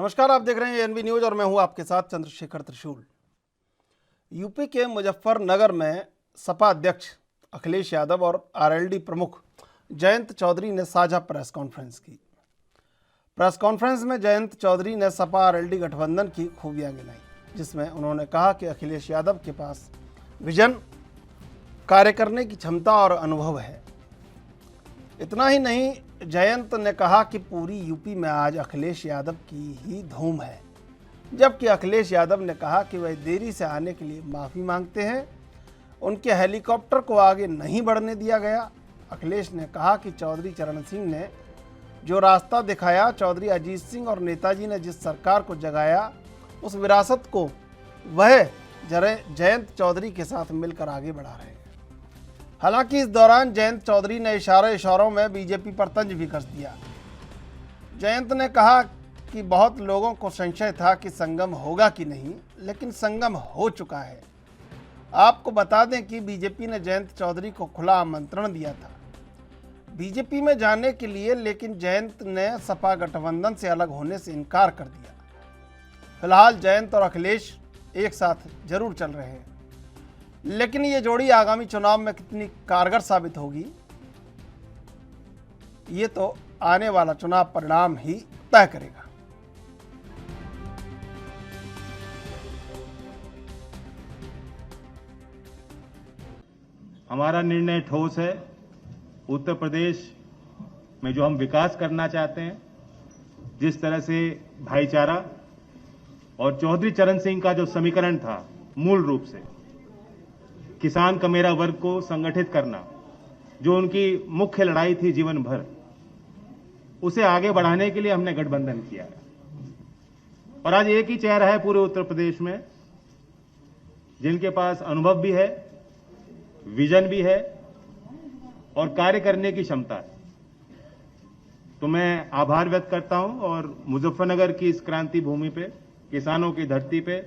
नमस्कार, आप देख रहे हैं एनबी न्यूज और मैं हूं आपके साथ चंद्रशेखर त्रिशूल। यूपी के मुजफ्फरनगर में सपा अध्यक्ष अखिलेश यादव और आरएलडी प्रमुख जयंत चौधरी ने साझा प्रेस कॉन्फ्रेंस की। प्रेस कॉन्फ्रेंस में जयंत चौधरी ने सपा आरएलडी गठबंधन की खूबियां गिनाई, जिसमें उन्होंने कहा कि अखिलेश यादव के पास विजन, कार्य करने की क्षमता और अनुभव है। इतना ही नहीं, जयंत ने कहा कि पूरी यूपी में आज अखिलेश यादव की ही धूम है, जबकि अखिलेश यादव ने कहा कि वह देरी से आने के लिए माफ़ी मांगते हैं। उनके हेलीकॉप्टर को आगे नहीं बढ़ने दिया गया। अखिलेश ने कहा कि चौधरी चरण सिंह ने जो रास्ता दिखाया, चौधरी अजीत सिंह और नेताजी ने जिस सरकार को जगाया, उस विरासत को वह जयंत चौधरी के साथ मिलकर आगे बढ़ा रहे हैं। हालांकि इस दौरान जयंत चौधरी ने इशारों में बीजेपी पर तंज भी कस दिया। जयंत ने कहा कि बहुत लोगों को संशय था कि संगम होगा कि नहीं, लेकिन संगम हो चुका है। आपको बता दें कि बीजेपी ने जयंत चौधरी को खुला आमंत्रण दिया था बीजेपी में जाने के लिए, लेकिन जयंत ने सपा गठबंधन से अलग होने से इनकार कर दिया। फिलहाल जयंत और अखिलेश एक साथ जरूर चल रहे हैं, लेकिन ये जोड़ी आगामी चुनाव में कितनी कारगर साबित होगी, ये तो आने वाला चुनाव परिणाम ही तय करेगा। हमारा निर्णय ठोस है। उत्तर प्रदेश में जो हम विकास करना चाहते हैं, जिस तरह से भाईचारा और चौधरी चरण सिंह का जो समीकरण था, मूल रूप से किसान का मेरा वर्ग को संगठित करना, जो उनकी मुख्य लड़ाई थी जीवन भर, उसे आगे बढ़ाने के लिए हमने गठबंधन किया है। और आज एक ही चेहरा है पूरे उत्तर प्रदेश में जिनके पास अनुभव भी है, विजन भी है और कार्य करने की क्षमता है। तो मैं आभार व्यक्त करता हूं और मुजफ्फरनगर की इस क्रांति भूमि पे, किसानों की धरती पे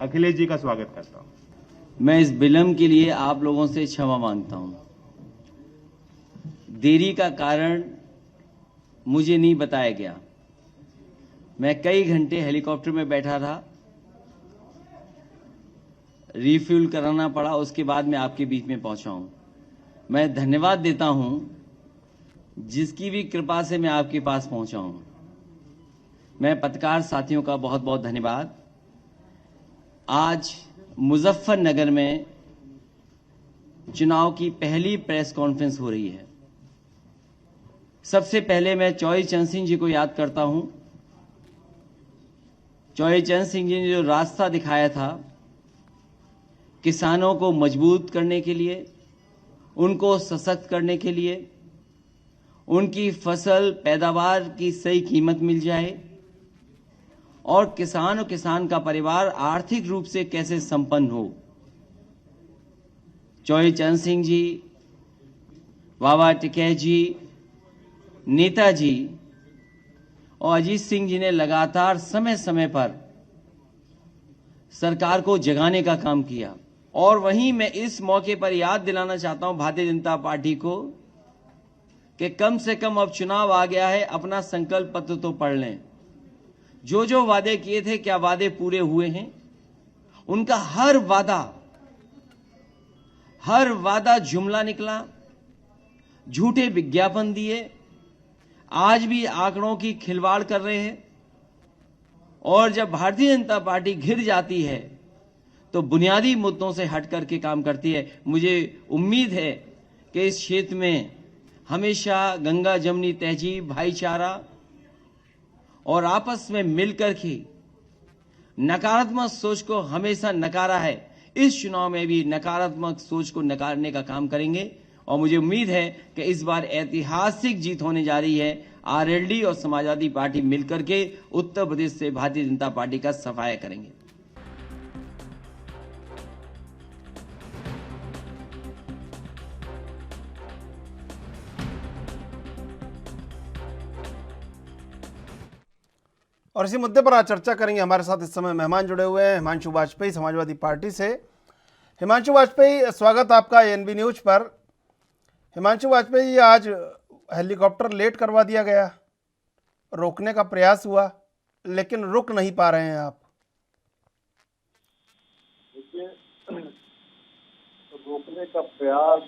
अखिलेश जी का स्वागत करता हूं। मैं इस विलंब के लिए आप लोगों से क्षमा मांगता हूं। देरी का कारण मुझे नहीं बताया गया। मैं कई घंटे हेलीकॉप्टर में बैठा था, रिफ्यूल कराना पड़ा, उसके बाद मैं आपके बीच में पहुंचा हूं। मैं धन्यवाद देता हूं जिसकी भी कृपा से मैं आपके पास पहुंचा हूं। मैं पत्रकार साथियों का बहुत बहुत धन्यवाद। आज मुजफ्फरनगर में चुनाव की पहली प्रेस कॉन्फ्रेंस हो रही है। सबसे पहले मैं चौधरी चरण सिंह जी को याद करता हूं। चौधरी चरण सिंह जी ने जो रास्ता दिखाया था किसानों को मजबूत करने के लिए, उनको सशक्त करने के लिए, उनकी फसल पैदावार की सही कीमत मिल जाए और किसान का परिवार आर्थिक रूप से कैसे संपन्न हो। चौधरी चरण सिंह जी, बाबा टिकैत जी, नेताजी और अजीत सिंह जी ने लगातार समय समय पर सरकार को जगाने का काम किया। और वहीं मैं इस मौके पर याद दिलाना चाहता हूं भारतीय जनता पार्टी को कि कम से कम अब चुनाव आ गया है, अपना संकल्प पत्र तो पढ़ लें। जो जो वादे किए थे, क्या वादे पूरे हुए हैं? उनका हर वादा जुमला निकला, झूठे विज्ञापन दिए, आज भी आंकड़ों की खिलवाड़ कर रहे हैं। और जब भारतीय जनता पार्टी घिर जाती है तो बुनियादी मुद्दों से हट करके काम करती है। मुझे उम्मीद है कि इस क्षेत्र में हमेशा गंगा जमनी तहजीब, भाईचारा और आपस में मिलकर के नकारात्मक सोच को हमेशा नकारा है। इस चुनाव में भी नकारात्मक सोच को नकारने का काम करेंगे और मुझे उम्मीद है कि इस बार ऐतिहासिक जीत होने जा रही है। आरएलडी और समाजवादी पार्टी मिलकर के उत्तर प्रदेश से भारतीय जनता पार्टी का सफाया करेंगे। और इसी मुद्दे पर आज चर्चा करेंगे। हमारे साथ इस समय मेहमान जुड़े हुए हैं। हिमांशु वाजपेयी, समाजवादी पार्टी से। हिमांशु वाजपेयी, स्वागत आपका एनबी न्यूज पर। हिमांशु वाजपेयी, आज हेलीकॉप्टर लेट करवा दिया गया, रोकने का प्रयास हुआ, लेकिन रुक नहीं पा रहे हैं आप? देखिए, रोकने का प्रयास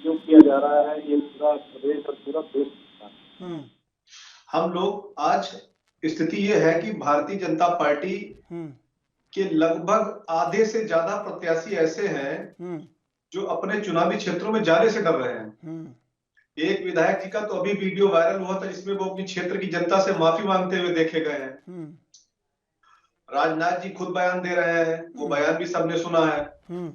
जो किया जा रहा है ये पूरा प्रदेश और पूरा देश का है। हम्म, हम लोग आज स्थिति ये है कि भारतीय जनता पार्टी हम्म, के लगभग आधे से ज्यादा प्रत्याशी ऐसे हैं हम्म, जो अपने चुनावी क्षेत्रों में जाने से डर रहे हैं। हम्म, एक विधायक जी का तो अभी वीडियो वायरल हुआ था जिसमें वो अपनी क्षेत्र की जनता से माफी मांगते हुए देखे गए हैं। हम्म, राजनाथ जी खुद बयान दे रहे हैं, वो बयान भी सबने सुना है। हम्म,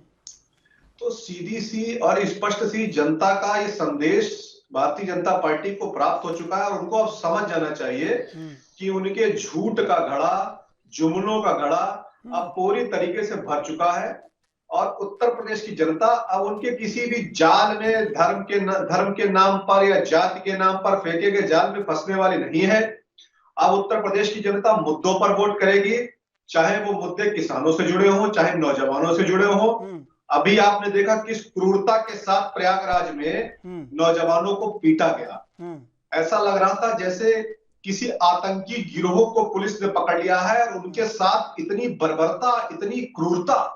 तो सीधी सी और स्पष्ट सी जनता का ये संदेश भारतीय जनता पार्टी को प्राप्त हो चुका है और उनको अब समझ जाना चाहिए कि उनके झूठ का घड़ा, जुमलों का घड़ा अब पूरी तरीके से भर चुका है और उत्तर प्रदेश की जनता अब उनके किसी भी जाल में धर्म के नाम पर या जाति के नाम पर फेंके गए जाल में फंसने वाली नहीं है। अब उत्तर प्रदेश की जनता मुद्दों पर वोट करेगी, चाहे वो मुद्दे किसानों से जुड़े हों, चाहे नौजवानों से जुड़े हों। अभी आपने देखा किस क्रूरता के साथ प्रयागराज में नौजवानों को पीटा गया। ऐसा लग रहा था जैसे किसी आतंकी गिरोह को पुलिस ने पकड़ लिया है और उनके साथ इतनी बर्बरता, इतनी क्रूरता,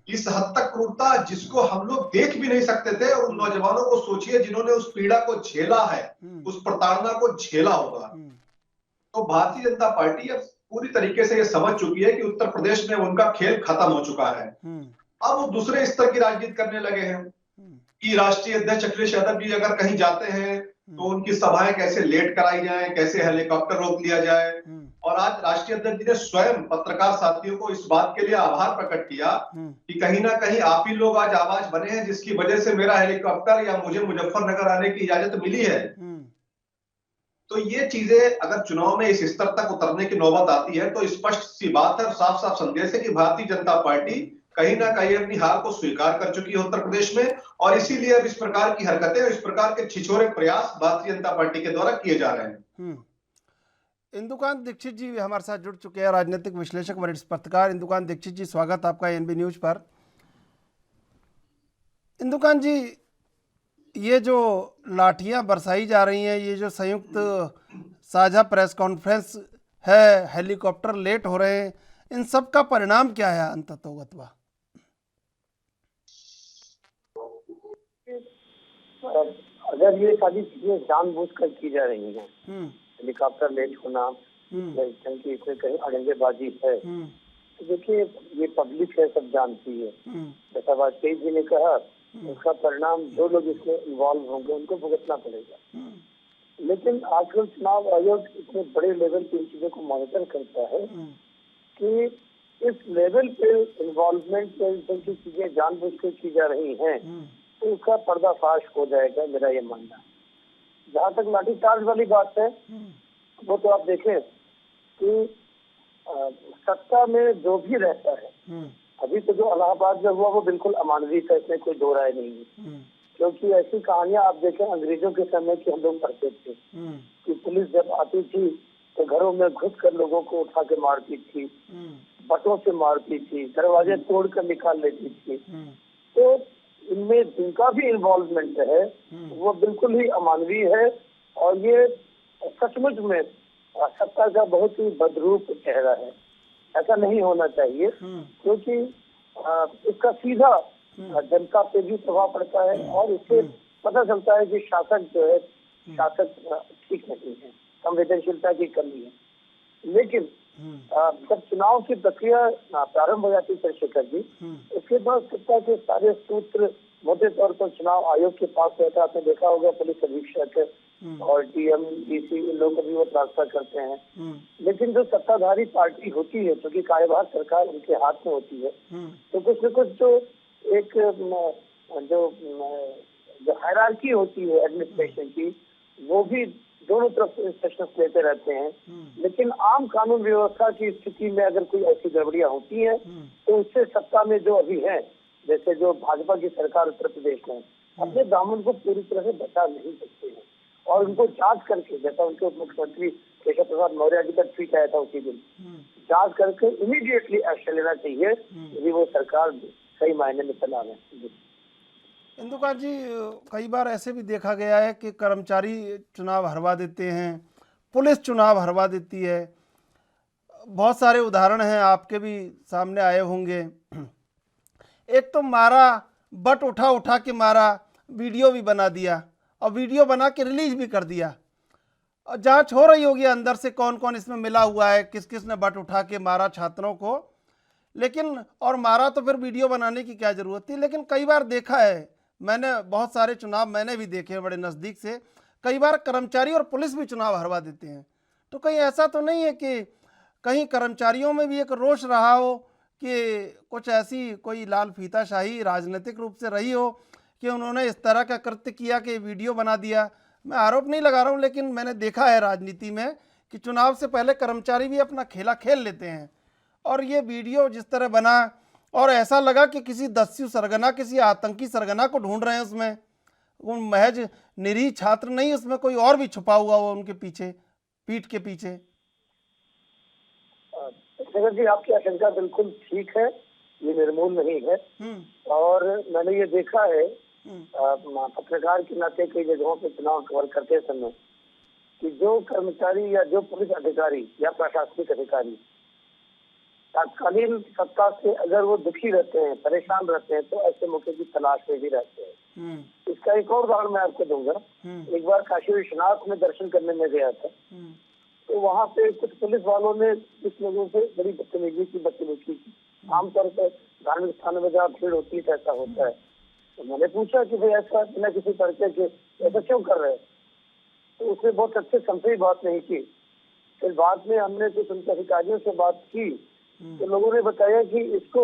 इस हद तक क्रूरता जिसको हम लोग देख भी नहीं सकते थे। और उन नौजवानों को सोचिए जिन्होंने उस पीड़ा को झेला है, उस प्रताड़ना को झेला होगा। तो भारतीय जनता पार्टी अब पूरी तरीके से ये समझ चुकी है कि उत्तर प्रदेश में उनका खेल खत्म हो चुका है। अब वो दूसरे स्तर की राजनीति करने लगे हैं कि राष्ट्रीय अध्यक्ष अखिलेश यादव जी अगर कहीं जाते हैं तो उनकी सभाएं कैसे लेट कराई जाए, कैसे हेलीकॉप्टर रोक लिया जाए। और आज राष्ट्रीय अध्यक्ष जी ने स्वयं पत्रकार साथियों को इस बात के लिए आभार प्रकट किया कि कहीं ना कहीं आप ही लोग आज आवाज बने हैं जिसकी वजह से मेरा हेलीकॉप्टर या मुझे मुजफ्फरनगर आने की इजाजत मिली है। तो ये चीजें अगर चुनाव में इस स्तर तक उतरने की नौबत आती है तो स्पष्ट सी बात है और साफ साफ संदेश है कि भारतीय जनता पार्टी कहीं ना कहीं अपनी हार को स्वीकार कर चुकी है उत्तर प्रदेश में। और इसीलिए अब इस प्रकार की हरकतें और इस प्रकार के छिछोरे प्रयास भारतीय जनता पार्टी के द्वारा किए जा रहे हैं। इंदुकांत दीक्षित जी हमारे साथ जुड़ चुके हैं, राजनीतिक विश्लेषक वरिष्ठ पत्रकार। इंदुकांत दीक्षित जी, स्वागत आपका एनबी न्यूज पर। इंदुकांत जी, ये जो लाठियां बरसाई जा रही हैं, ये जो संयुक्त साझा प्रेस कॉन्फ्रेंस है, हेलीकॉप्टर लेट हो रहे हैं, इन सब का परिणाम क्या है अंततोगत्वा? अगर ये सारी चीजें जानबूझकर की जा रही हैं, हेलीकॉप्टर लेट होना, कि इसमें कहीं अड़ंगेबाजी है, तो देखिए ये पब्लिक है, सब जानती है। जैसा वाजपेयी जी ने कहा, उसका परिणाम जो लोग इसमें इन्वॉल्व होंगे उनको भुगतना पड़ेगा। लेकिन आजकल चुनाव आयोग इतने बड़े लेवल पे इन चीजों को मॉनिटर करता है कि इस लेवल पे इन्वॉल्वमेंट की चीजें जानबूझकर की जा रही हैं तो उसका पर्दाफाश हो जाएगा, मेरा ये मानना है। जहाँ तक लाठीचार्ज वाली बात है, वो तो आप देखें कि सत्ता में जो भी रहता है, अभी तो जो इलाहाबाद में हुआ वो बिल्कुल अमानवीय है, इसमें कोई दो राय नहीं है। क्योंकि ऐसी कहानियां आप देखें अंग्रेजों के समय की हम लोग पढ़ते थे कि पुलिस जब आती थी तो घरों में घुसकर लोगों को उठा के मारती थी, बटों से मारती थी, दरवाजे तोड़कर निकाल लेती थी। तो इनमें जिनका भी इन्वॉल्वमेंट है वो बिल्कुल ही अमानवीय है और ये सचमुच में सत्ता का बहुत ही बदरूप चेहरा है। ऐसा नहीं होना चाहिए क्योंकि इसका सीधा जनता पे भी प्रभाव पड़ता है और इससे पता चलता है कि शासक जो है, शासक ठीक नहीं है, संवेदनशीलता की कमी है। लेकिन जब चुनाव की प्रक्रिया प्रारंभ हो जाती है चंद्रशेखर जी, उसके बाद सत्ता के सारे सूत्र मोटे तौर पर चुनाव आयोग के पास रहता है। आपने देखा होगा पुलिस अधीक्षक और डीएम, डीसी, इन लोगों को भी वो ट्रांसफर करते हैं। लेकिन जो सत्ताधारी पार्टी होती है, क्योंकि कार्यभार सरकार उनके हाथ में होती है, तो कुछ न कुछ जो एक जो हायरार्की होती है एडमिनिस्ट्रेशन की, वो भी दोनों तरफ से इंस्ट्रक्शंस लेते रहते हैं। लेकिन आम कानून व्यवस्था की स्थिति में अगर कोई ऐसी गड़बड़ियां होती हैं तो उससे सत्ता में जो अभी है, जैसे जो भाजपा की सरकार उत्तर प्रदेश में, अपने दामन को पूरी तरह से बचा नहीं सकते हैं और उनको जांच करके, जैसा उनके उप मुख्यमंत्री केशव प्रसाद मौर्य जी का ट्वीट आया था उसी दिन, जांच करके इमीडिएटली एक्शन लेना चाहिए यदि वो सरकार सही मायने में चला रहे। इंदुकांत जी, कई बार ऐसे भी देखा गया है कि कर्मचारी चुनाव हरवा देते हैं, पुलिस चुनाव हरवा देती है, बहुत सारे उदाहरण हैं, आपके भी सामने आए होंगे। एक तो मारा, बट उठा उठा के मारा, वीडियो भी बना दिया और वीडियो बना के रिलीज भी कर दिया। और जांच हो रही होगी अंदर से कौन कौन इसमें मिला हुआ है, किस किस ने बट उठा के मारा छात्रों को। लेकिन और मारा तो फिर वीडियो बनाने की क्या ज़रूरत थी। लेकिन कई बार देखा है मैंने, बहुत सारे चुनाव मैंने भी देखे हैं बड़े नज़दीक से, कई बार कर्मचारी और पुलिस भी चुनाव हरवा देते हैं। तो कहीं ऐसा तो नहीं है कि कहीं कर्मचारियों में भी एक रोष रहा हो कि कुछ ऐसी कोई लाल फीताशाही राजनीतिक रूप से रही हो कि उन्होंने इस तरह का कृत्य किया कि वीडियो बना दिया। मैं आरोप नहीं लगा रहा हूँ, लेकिन मैंने देखा है राजनीति में कि चुनाव से पहले कर्मचारी भी अपना खेला खेल लेते हैं। और ये वीडियो जिस तरह बना, और ऐसा लगा कि किसी दस्यु सरगना, किसी आतंकी सरगना को ढूंढ रहे हैं उसमें, वो महज निरीह छात्र नहीं, उसमें कोई और भी छुपा हुआ हो उनके पीछे, पीठ के पीछे। शेखर जी, आपकी आशंका बिल्कुल ठीक है, ये निर्मूल नहीं है। और मैंने ये देखा है पत्रकार के नाते कई जगहों पे चुनाव कवर करते समय कि जो कर्मचारी या जो पुलिस अधिकारी या प्रशासनिक अधिकारी तत्कालीन सत्ता से अगर वो दुखी रहते हैं, परेशान रहते हैं, तो ऐसे मौके की तलाश में भी रहते हैं। इसका एक और उदाहरण मैं आपको दूंगा। एक बार काशी विश्वनाथ में दर्शन करने में गया था, तो वहाँ पे कुछ पुलिस वालों ने कुछ लोगों से बड़ी बदतमीजी की। आमतौर पर धार्मिक स्थानों में जहाँ भीड़ होती है ऐसा होता है। तो मैंने पूछा कि भाई ऐसा बिना किसी परिचय के ऐसा क्यों कर रहे हैं, तो उसने बहुत अच्छे समझी बात नहीं की। फिर बाद में हमने कुछ उनके अधिकारियों से बात की तो लोगों ने बताया कि इसको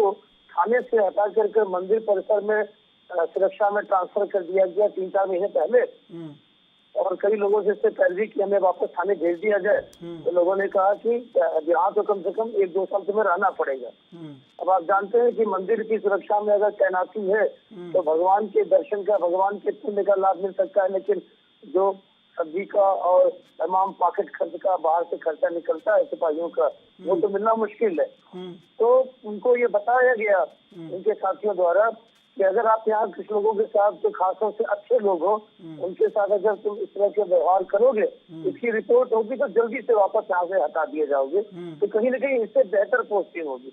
थाने से हटा करके मंदिर परिसर में सुरक्षा में ट्रांसफर कर दिया गया 3-4 महीने पहले। और कई लोगों से इससे पैरवी की हमें वापस थाने भेज दिया जाए, तो लोगों ने कहा कि यहाँ तो कम से कम 1-2 साल तुम्हें रहना पड़ेगा। अब आप जानते हैं कि मंदिर की सुरक्षा में अगर तैनाती है तो भगवान के दर्शन का, भगवान के पुण्य का लाभ मिल सकता है, लेकिन जो सब्जी का और तमाम पॉकेट खर्च का बाहर से खर्चा निकलता है सिपाहियों का, वो तो मिलना मुश्किल है। तो उनको ये बताया गया उनके साथियों द्वारा कि अगर आप यहाँ कुछ लोगों के साथ जो खासतौर से अच्छे लोग हो, उनके साथ अगर तुम इस तरह के व्यवहार करोगे, इसकी रिपोर्ट होगी तो जल्दी से वापस यहाँ से हटा दिए जाओगे, तो कहीं ना कहीं इससे बेहतर पोस्टिंग होगी।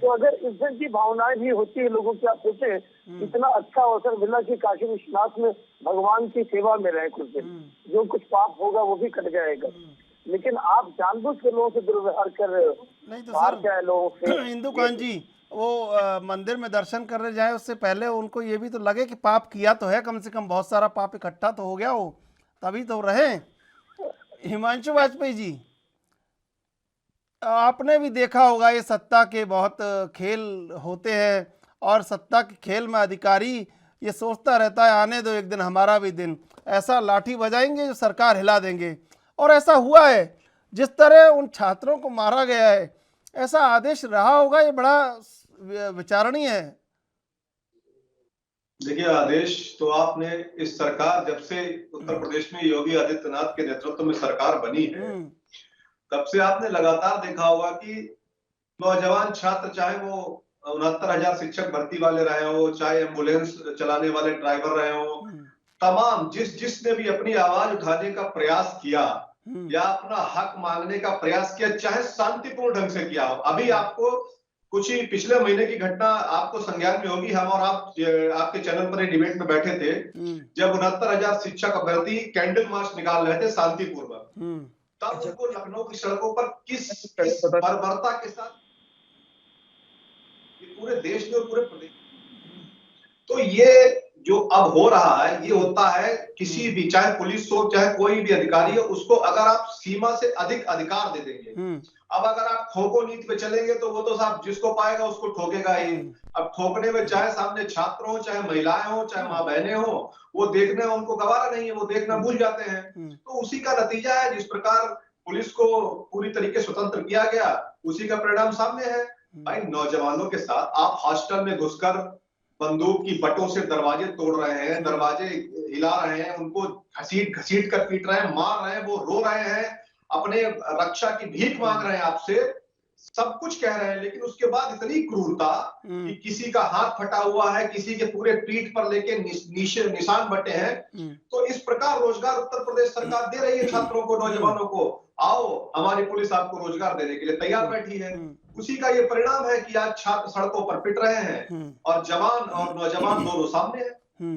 तो अगर इज्जत की भावनाएं भी होती है लोगों की, आप सोचे इतना अच्छा अवसर मिला कि काशी विश्वनाथ में भगवान की सेवा में रहे कुछ दिन, जो कुछ पाप होगा वो भी कट जाएगा। लेकिन आप जानबूझ के लोगों से दुर्व्यवहार कर रहे हो। नहीं तो बाहर क्या है लोगों से हिंदुकान जी, वो मंदिर में दर्शन करने जाए उससे पहले उनको ये भी तो लगे कि पाप किया तो है, कम से कम बहुत सारा पाप इकट्ठा तो हो गया हो, तभी तो रहे। हिमांशु वाजपेयी जी, आपने भी देखा होगा ये सत्ता के बहुत खेल होते हैं, और सत्ता के खेल में अधिकारी ये सोचता रहता है आने दो एक दिन हमारा भी दिन, ऐसा लाठी बजाएंगे जो सरकार हिला देंगे। और ऐसा हुआ है, जिस तरह उन छात्रों को मारा गया है, ऐसा आदेश रहा होगा, ये बड़ा विचारणीय है। देखिए, आदेश तो आपने इस सरकार जब से उत्तर प्रदेश में योगी आदित्यनाथ के नेतृत्व में सरकार बनी है, तब से आपने लगातार देखा होगा कि नौजवान छात्र, चाहे वो 69,000 शिक्षक भर्ती वाले रहे हो, चाहे एम्बुलेंस चलाने वाले ड्राइवर रहे हो, तमाम जिसने भी अपनी आवाज उठाने का प्रयास किया या अपना हक मांगने का प्रयास किया, चाहे शांतिपूर्ण ढंग से किया हो। अभी आपको कुछ ही पिछले महीने की घटना आपको संज्ञान में होगी, हम और आप आपके चैनल पर डिबेट में बैठे थे जब 69,000 शिक्षक अभ्यर्थी कैंडल मार्च निकाल रहे थे शांतिपूर्वक, तब उनको लखनऊ की सड़कों पर किस बर्बरता के साथ ये पूरे देश में और पूरे प्रदेश, तो ये जो अब हो रहा है ये होता है किसी भी, चाहे पुलिस हो चाहे कोई भी अधिकारी हो, उसको अगर आप सीमा से अधिक अधिकार दे देंगे। अब अगर आप ठोको नीति पे चलेंगे तो वो तो साहब जिसको पाएगा उसको ठोकेगा ही। अब ठोकने में चाहे सामने छात्र हो, चाहे महिलाएं हो, चाहे माँ बहनें हो, वो देखने में उनको गवारा नहीं है, वो देखना भूल जाते हैं। तो उसी का नतीजा है, जिस प्रकार पुलिस को पूरी तरीके स्वतंत्र किया गया, उसी का परिणाम सामने है। भाई, नौजवानों के साथ आप हॉस्टल में घुसकर बंदूक की बटों से दरवाजे तोड़ रहे हैं, दरवाजे हिला रहे हैं, उनको घसीट कर पीट रहे हैं, मार रहे हैं, वो रो रहे हैं, अपने रक्षा की भीख मांग रहे हैं आपसे, सब कुछ कह रहे हैं, लेकिन उसके बाद इतनी क्रूरता कि किसी का हाथ फटा हुआ है, किसी के पूरे पीठ पर लेके निशान बटे हैं। तो इस प्रकार रोजगार उत्तर प्रदेश सरकार दे रही है छात्रों को, नौजवानों को, आओ हमारी पुलिस आपको रोजगार देने के लिए तैयार बैठी है। उसी का ये परिणाम है कि आज छात्र सड़कों पर पिट रहे हैं और जवान और नौजवान दोनों सामने हैं।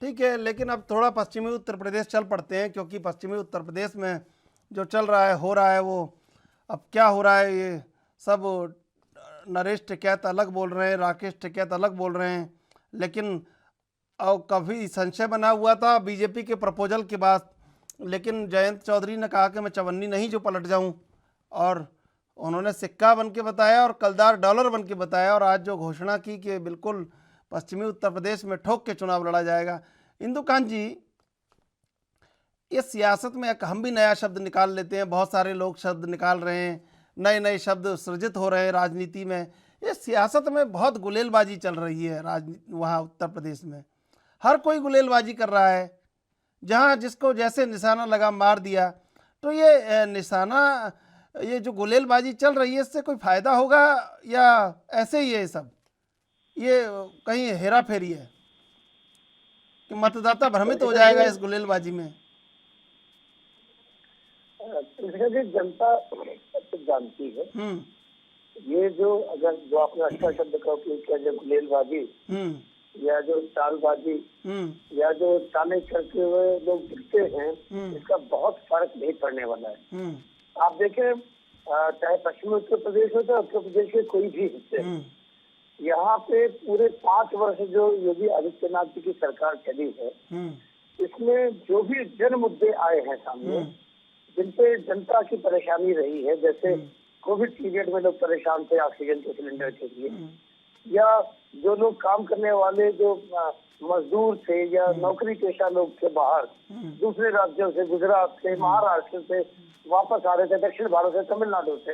ठीक है, लेकिन अब थोड़ा पश्चिमी उत्तर प्रदेश चल पड़ते हैं, क्योंकि पश्चिमी उत्तर प्रदेश में जो चल रहा है, हो रहा है, वो अब क्या हो रहा है, ये सब नरेश टिकैत अलग बोल रहे हैं, राकेश टिकैत अलग बोल रहे हैं, लेकिन अब काफ़ी संशय बना हुआ था बीजेपी के प्रपोजल के बाद, लेकिन जयंत चौधरी ने कहा कि मैं चवन्नी नहीं जो पलट जाऊं, और उन्होंने सिक्का बन के बताया और कलदार डॉलर बन के बताया, और आज जो घोषणा की कि बिल्कुल पश्चिमी उत्तर प्रदेश में ठोक के चुनाव लड़ा जाएगा। इंदुकांत जी, इस सियासत में एक हम भी नया शब्द निकाल लेते हैं, बहुत सारे लोग शब्द निकाल रहे हैं, नए नए शब्द सृजित हो रहे हैं राजनीति में। इस सियासत में बहुत गुलेलबाजी चल रही है वहाँ उत्तर प्रदेश में, हर कोई गुलेलबाजी कर रहा है, जहाँ जिसको जैसे निशाना लगा मार दिया। तो ये निशाना, ये जो गुलेलबाजी चल रही है, इससे कोई फ़ायदा होगा या ऐसे ही है सब, ये कहीं हेरा फेरी है कि मतदाता भ्रमित हो जाएगा इस गुलेलबाजी में? जनता जानती है ये जो, अगर जो आपने अच्छा शब्द का उपयोग किया, जो गुलेलबाजी या जो चालबाजी या जो चाले करते हुए लोग दिखते हैं, इसका बहुत फर्क नहीं पड़ने वाला है। आप देखें, चाहे पश्चिमी उत्तर प्रदेश हो चाहे उत्तर प्रदेश के कोई भी हिस्से, यहाँ पे पूरे 5 वर्ष जो योगी आदित्यनाथ जी की सरकार चली है, इसमें जो भी जन मुद्दे आए हैं सामने, जिनसे जनता की परेशानी रही है, जैसे कोविड पीरियड में लोग परेशान थे ऑक्सीजन के सिलेंडर के लिए, या जो लोग काम करने वाले जो मजदूर थे या नौकरी पेशा लोग थे बाहर, दूसरे राज्यों से, गुजरात से, महाराष्ट्र से वापस आ रहे थे, दक्षिण भारत से, तमिलनाडु से,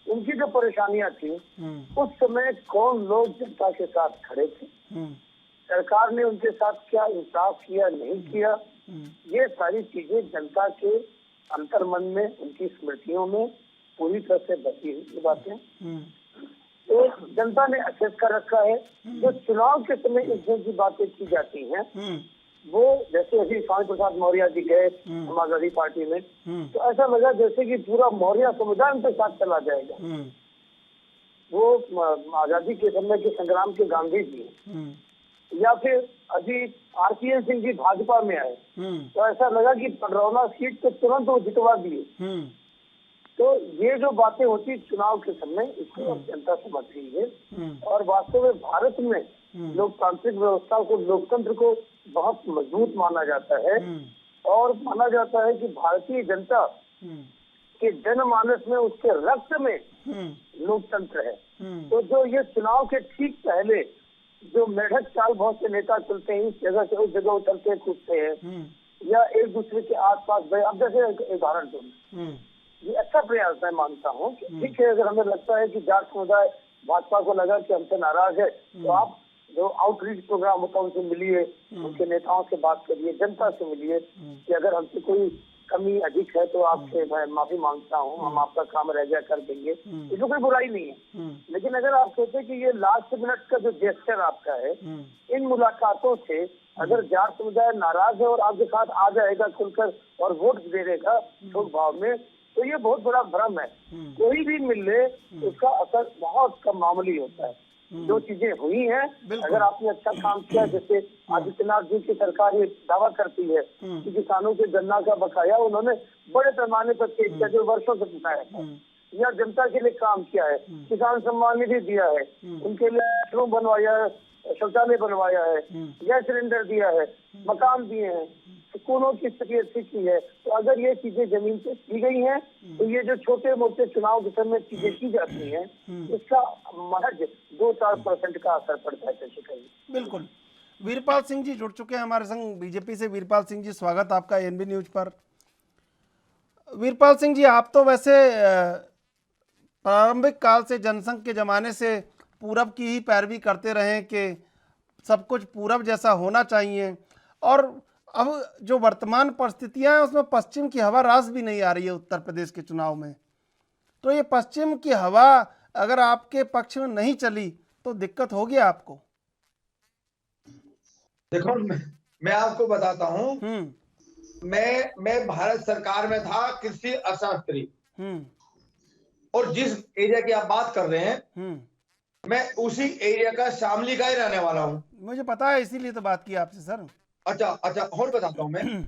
उनकी जो परेशानियां थी, उस समय कौन लोग जनता के साथ खड़े थे, सरकार ने उनके साथ क्या इंसाफ किया, नहीं किया, ये सारी चीजें जनता के अंतर्मन में, उनकी स्मृतियों में पूरी तरह से बची हुई बातें तो जनता ने एक्सेस कर रखा है। जो चुनाव के समय इस तरह की बातें की जाती हैं, वो जैसे अभी स्वामी प्रसाद मौर्य जी गए समाजवादी पार्टी में, तो ऐसा लगा जैसे कि पूरा मौर्य समुदाय उनके साथ चला जाएगा। वो आजादी के समय के संग्राम के गांधी जी, या फिर अभी आरपीएन सिंह जी भाजपा में आए, तो ऐसा लगा कि पडरौना सीट को तुरंत वो जितवा दिए। तो ये जो बातें होती चुनाव के समय, इसको अब जनता समझ रही है, और वास्तव में भारत में लोकतांत्रिक व्यवस्था को, लोकतंत्र को बहुत मजबूत माना जाता है, और माना जाता है कि भारतीय जनता के जनमानस में, उसके रक्त में लोकतंत्र है। तो जो ये चुनाव के ठीक पहले जो मेढक चाल बहुत से नेता चलते हैं, इस जगह से उस जगह उतरते कूदते हैं, या एक दूसरे के आसपास, अब जैसे उदाहरण दूं, ये अच्छा प्रयास मैं मानता हूँ कि ठीक है, अगर हमें लगता है कि जाट समुदाय भाजपा को लगा कि हमसे नाराज है, तो आप जो आउटरीच प्रोग्राम होता है उनसे मिलिए, उनके नेताओं से बात करिए, जनता से मिलिए कि अगर हमसे कोई कमी अधिक है तो आपसे मैं माफी मांगता हूँ, हम आपका काम रह गया कर देंगे, इसमें कोई बुराई नहीं है। लेकिन अगर आप सोचे कि ये लास्ट मिनट का जो जेस्चर आपका है, इन मुलाकातों से अगर जाट समुदाय नाराज है और आपके साथ आ जाएगा खुलकर और वोट दे देगा थोक भाव में, तो ये बहुत बड़ा भ्रम है। कोई भी मिल ले, उसका असर बहुत कम मामूली होता है। जो चीजें हुई हैं, अगर आपने अच्छा काम किया, जैसे आदित्यनाथ जी की सरकार ये दावा करती है कि किसानों के गन्ना का बकाया उन्होंने बड़े पैमाने पर तेज किया, जो वर्षों से चुकाया था, या जनता के लिए काम किया है, किसान सम्मान निधि दिया है, उनके लिए बाथरूम बनवाया है, शौचालय बनवाया है, गैस सिलेंडर दिया है, मकान दिए हैं, स्कूलों की स्थिति अच्छी की है। तो अगर ये चीजें जमीन पे की गई हैं, तो ये जो छोटे मोटे चुनाव के समय चीजें की जाती हैं, इसका महज 2-4% का असर पड़ता है। बिल्कुल। वीरपाल सिंह जी जुड़ चुके हैं हमारे संग बीजेपी से। वीरपाल सिंह जी, स्वागत आपका एनबी न्यूज पर। वीरपाल सिंह जी, आप तो वैसे प्रारंभिक काल से, जनसंघ के जमाने से पूरब की ही पैरवी करते रहे कि सब कुछ पूरब जैसा होना चाहिए, और अब जो वर्तमान परिस्थितियां हैं उसमें पश्चिम की हवा रास भी नहीं आ रही है उत्तर प्रदेश के चुनाव में। तो ये पश्चिम की हवा अगर आपके पक्ष में नहीं चली तो दिक्कत होगी आपको। देखो, मैं आपको बताता हूं, मैं भारत सरकार में था कृषि अर्थशास्त्री, और जिस एरिया की आप बात कर रहे हैं मैं उसी एरिया का शामली का ही रहने वाला हूँ। मुझे पता है, इसीलिए तो बात की आपसे सर। अच्छा, और बताता हूँ मैं।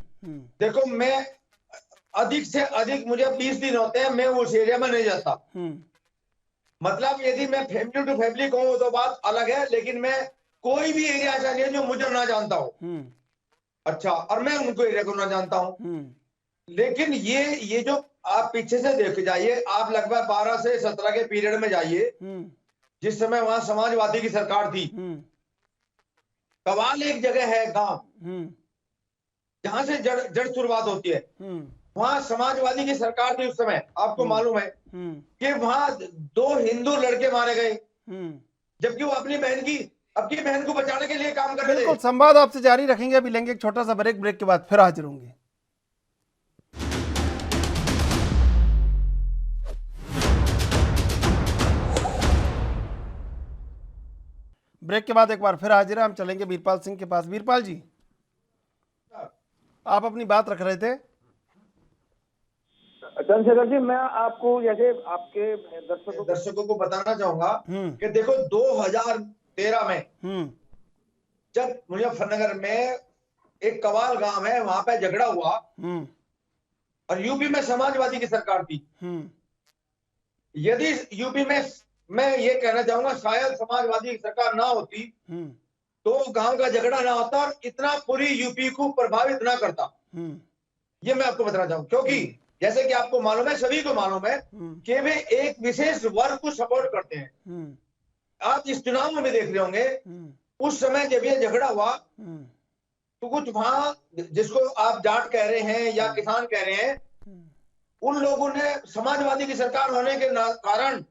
देखो, मैं अधिक से अधिक मुझे 20 दिन होते हैं मैं उस एरिया में नहीं जाता। मतलब यदि मैं फैमिली टू फैमिली कहूँ तो बात अलग है, लेकिन मैं कोई भी एरिया ऐसा नहीं है जो मुझे ना जानता हो। अच्छा, और मैं उनको एरिया को ना जानता हूँ। लेकिन ये जो आप पीछे से देख जाइए, आप लगभग 12 से 17 के पीरियड में जाइए, जिस समय वहां समाजवादी की सरकार थी। कवाल एक जगह है, गांव जहां से जड़ शुरुआत होती है, वहां समाजवादी की सरकार थी उस समय। आपको मालूम है कि वहां 2 हिंदू लड़के मारे गए, जबकि वो अपनी बहन को बचाने के लिए काम कर रहे थे। बिल्कुल, संवाद आपसे जारी रखेंगे। अभी लेंगे एक छोटा सा ब्रेक के बाद फिर हाजिर होंगे। ब्रेक के बाद एक बार फिर हाजिर है। हम चलेंगे वीरपाल सिंह के पास। वीरपाल जी, आप अपनी बात रख रहे थे। चंद्रशेखर जी, मैं आपको जैसे आपके दर्शकों को बताना चाहूंगा कि देखो 2013 में जब मुजफ्फरनगर में एक कवाल गांव है, वहां पे झगड़ा हुआ और यूपी में समाजवादी की सरकार थी। यदि यूपी में, मैं ये कहना चाहूंगा, शायद समाजवादी की सरकार ना होती तो गांव का झगड़ा ना होता और इतना पूरी यूपी को प्रभावित ना करता। ये मैं आपको बताना चाहूंगा, क्योंकि जैसे कि आपको मालूम है, सभी को मालूम है कि वे एक विशेष वर्ग को सपोर्ट करते हैं। आप इस चुनाव में भी देख रहे होंगे, उस समय जब ये झगड़ा हुआ तो कुछ वहां जिसको आप जाट कह रहे हैं या किसान कह रहे हैं, उन लोगों ने समाजवादी की सरकार होने के कारण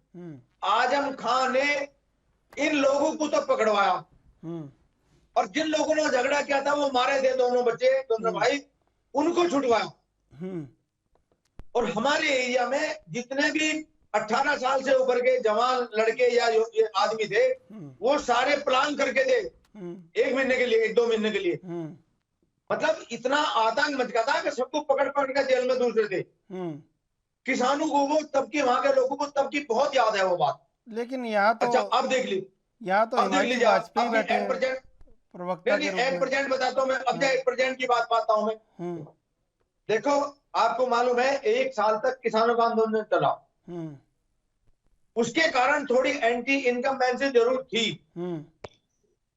आजम खान ने इन लोगों को तो पकड़वाया, और जिन लोगों ने झगड़ा किया था वो मारे थे, दोनों बच्चे, दोनों भाई, उनको छुटवाया। और हमारे एरिया में जितने भी 18 साल से ऊपर के जवान लड़के या आदमी थे, वो सारे प्लान करके थे 1 महीने के लिए, 1-2 महीने के लिए। मतलब इतना आतंक मच गया था कि सबको पकड़ के जेल में दूसरे थे। किसानों को, वो तब की, वहां के लोगों को तब की बहुत याद है वो बात। लेकिन यहाँ तो, अच्छा, अब देख ली, यहाँ तो हिमाचल वाजपेयी बैठे हैं प्रवक्ता के रूप में। 1% बताता हूँ मैं, अब 1% की बात पाता हूँ मैं। देखो, आपको मालूम है 1 साल तक किसानों का आंदोलन चला। उसके कारण थोड़ी एंटी इनकम्बेंसी जरूर थी,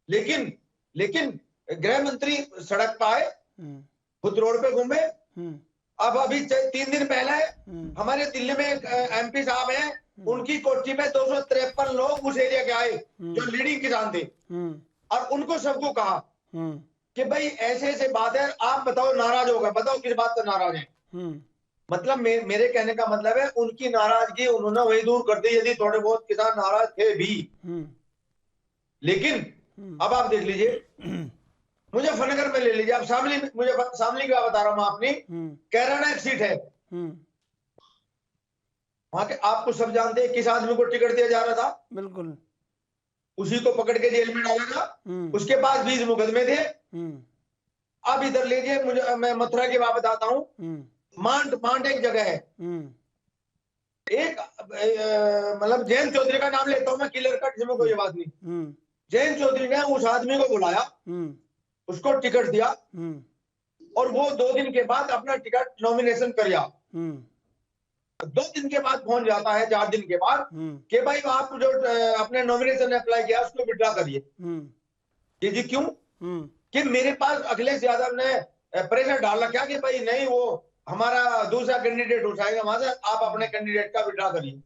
लेकिन गृह मंत्री सड़क पर आए, खुद रोड पे घूमे। अब अभी 3 दिन पहले हमारे दिल्ली में एक MP साहब हैं, उनकी कोठी में 253 लोग उस एरिया के आए जो लीडिंग किसान थे, और उनको सबको कहा कि भाई ऐसे ऐसे बात है, आप बताओ नाराज होगा, बताओ किस बात से नाराज है। मतलब मेरे कहने का मतलब है, उनकी नाराजगी उन्होंने वही दूर कर दी, यदि थोड़े बहुत किसान नाराज थे भी। लेकिन अब आप देख लीजिए, मुजफ्फरनगर में ले लीजिए, आप शामली की बात बता रहा हूं, अपनी कैराना एक सीट है वहां के, आपको सब जानते हैं किस आदमी को टिकट दिया जा रहा था। बिल्कुल, उसी को पकड़ के जेल में डाला था। उसके पास 20 मुकदमे थे। अब इधर लीजिए, मैं मथुरा की बात बताता हूँ। मांड एक जगह है, एक मतलब जैन चौधरी का नाम लेता हूं मैं, क्लियर कट, जिसमें कोई बात नहीं। जैन चौधरी ने उस आदमी को बुलाया, उसको टिकट दिया, और वो 2 दिन के बाद अपना टिकट नॉमिनेशन कर दिया। 2 दिन के बाद पहुंच जाता है, 4 दिन के बाद, कि भाई आप जो अपने नॉमिनेशन अप्लाई किया उसको विड्रॉ करिए। जी क्यों? कि मेरे पास अखिलेश यादव ने प्रेशर डाल रखा कि भाई नहीं, वो हमारा दूसरा कैंडिडेट उठाएगा वहां से, आप अपने कैंडिडेट का विड्रॉ करिए।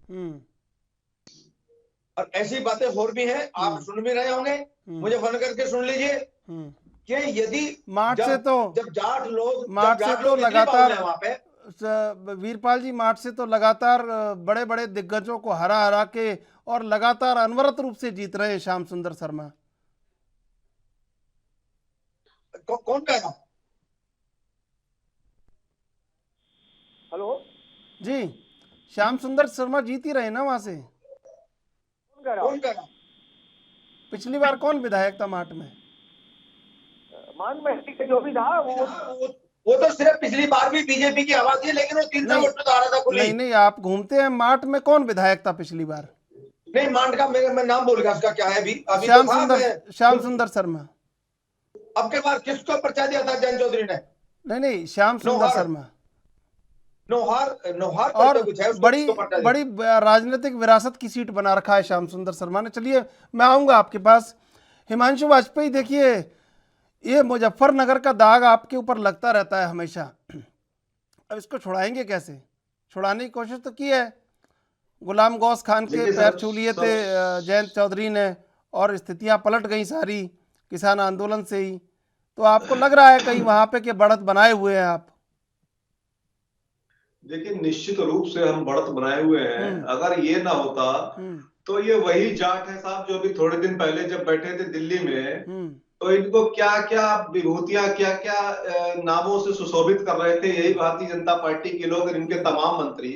और ऐसी बातें और भी हैं, आप सुन भी रहे होंगे, मुझे फोन करके सुन लीजिए कि यदि मार्च से तो, जब जाट लोग लगातार वहां पे, वीरपाल जी, मार्च से तो लगातार बड़े बड़े दिग्गजों को हरा के और लगातार अनवरत रूप से जीत रहे हैं श्याम सुंदर शर्मा। कौन कह रहा? हेलो जी, श्याम सुंदर शर्मा जीत ही रहे ना वहां से। कौन कह रहा? पिछली बार कौन विधायक था मार्ट में? मान में जो भी था, वो तो सिर्फ पिछली बार भी बीजेपी की आवाज थी, लेकिन वो 300 वोट से हारा था खुली। नहीं नहीं, आप घूमते हैं मार्ट में, कौन विधायक था पिछली बार? नहीं, मांड का मैं नाम भूल गया, उसका क्या है अभी श्याम तो था, सुंदर, श्याम सुंदर शर्मा। अब के बाद किसको पर्चा दिया था जैन चौधरी ने? नहीं, श्याम सुंदर नौहार। शर्मा। नौहार और करके कुछ है, उसको बड़ी किसको पर्चा दिया? बड़ी राजनीतिक विरासत की सीट बना रखा है श्याम सुंदर शर्मा ने। चलिए मैं आऊंगा आपके पास। हिमांशु वाजपेयी, देखिए ये मुजफ्फरनगर का दाग आपके ऊपर लगता रहता है हमेशा, अब इसको छुड़ाएंगे कैसे? छुड़ाने की कोशिश तो की है, गुलाम गौस खान के देखिए पैर सर, छू लिए थे जयंत चौधरी ने, और स्थितियां पलट गई सारी किसान आंदोलन से ही। तो आपको लग रहा है कहीं वहां पे कि बढ़त बनाए हुए हैं आप? देखिए निश्चित रूप से हम बढ़त बनाए हुए हैं। अगर ये ना होता तो ये वही जाट है साहब जो अभी थोड़े दिन पहले जब बैठे थे दिल्ली में, तो इनको क्या क्या विभूतियां, क्या क्या नामों से सुशोभित कर रहे थे यही भारतीय जनता पार्टी के लोग, इनके तमाम मंत्री।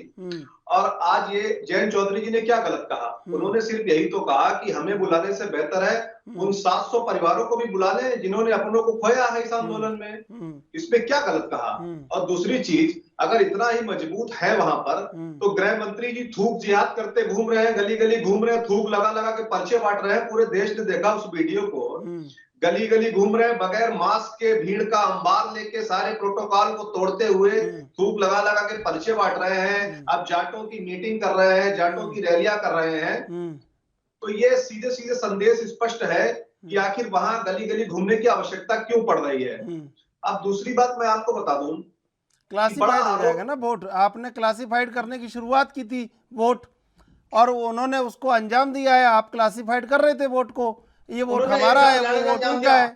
और आज ये जयंत चौधरी जी ने क्या गलत कहा? उन्होंने सिर्फ यही तो कहा कि हमें बुलाने से बेहतर है उन 700 परिवारों को भी बुला लें जिन्होंने अपनों को खोया है इस आंदोलन में। इसमें क्या गलत कहा? और दूसरी चीज, अगर इतना ही मजबूत है वहां पर, तो गृह मंत्री जी थूक जिहाद करते घूम रहे हैं, गली गली घूम रहे हैं, थूक लगा लगा के पर्चे बांट रहे हैं। पूरे देश ने देखा उस वीडियो को, गली गली घूम रहे हैं बगैर मास्क के, भीड़ का अंबार लेके, सारे प्रोटोकॉल को तोड़ते हुए थूक लगा लगा के पर्चे बांट रहे हैं। अब जाटों की मीटिंग कर रहे हैं, जाटों की रैलियां कर रहे हैं। तो ये सीधे सीधे संदेश स्पष्ट है कि आखिर वहां गली गली घूमने की आवश्यकता क्यों पड़ रही है। अब दूसरी बात मैं आपको बता दूं, क्लासिफाइड हो जाएगा ना वोट। आपने क्लासिफाइड करने की शुरुआत की थी वोट, और उन्होंने उसको अंजाम दिया है। आप क्लासिफाइड कर रहे थे वोट को, ये वोट हमारा है, वो वोट उनका है,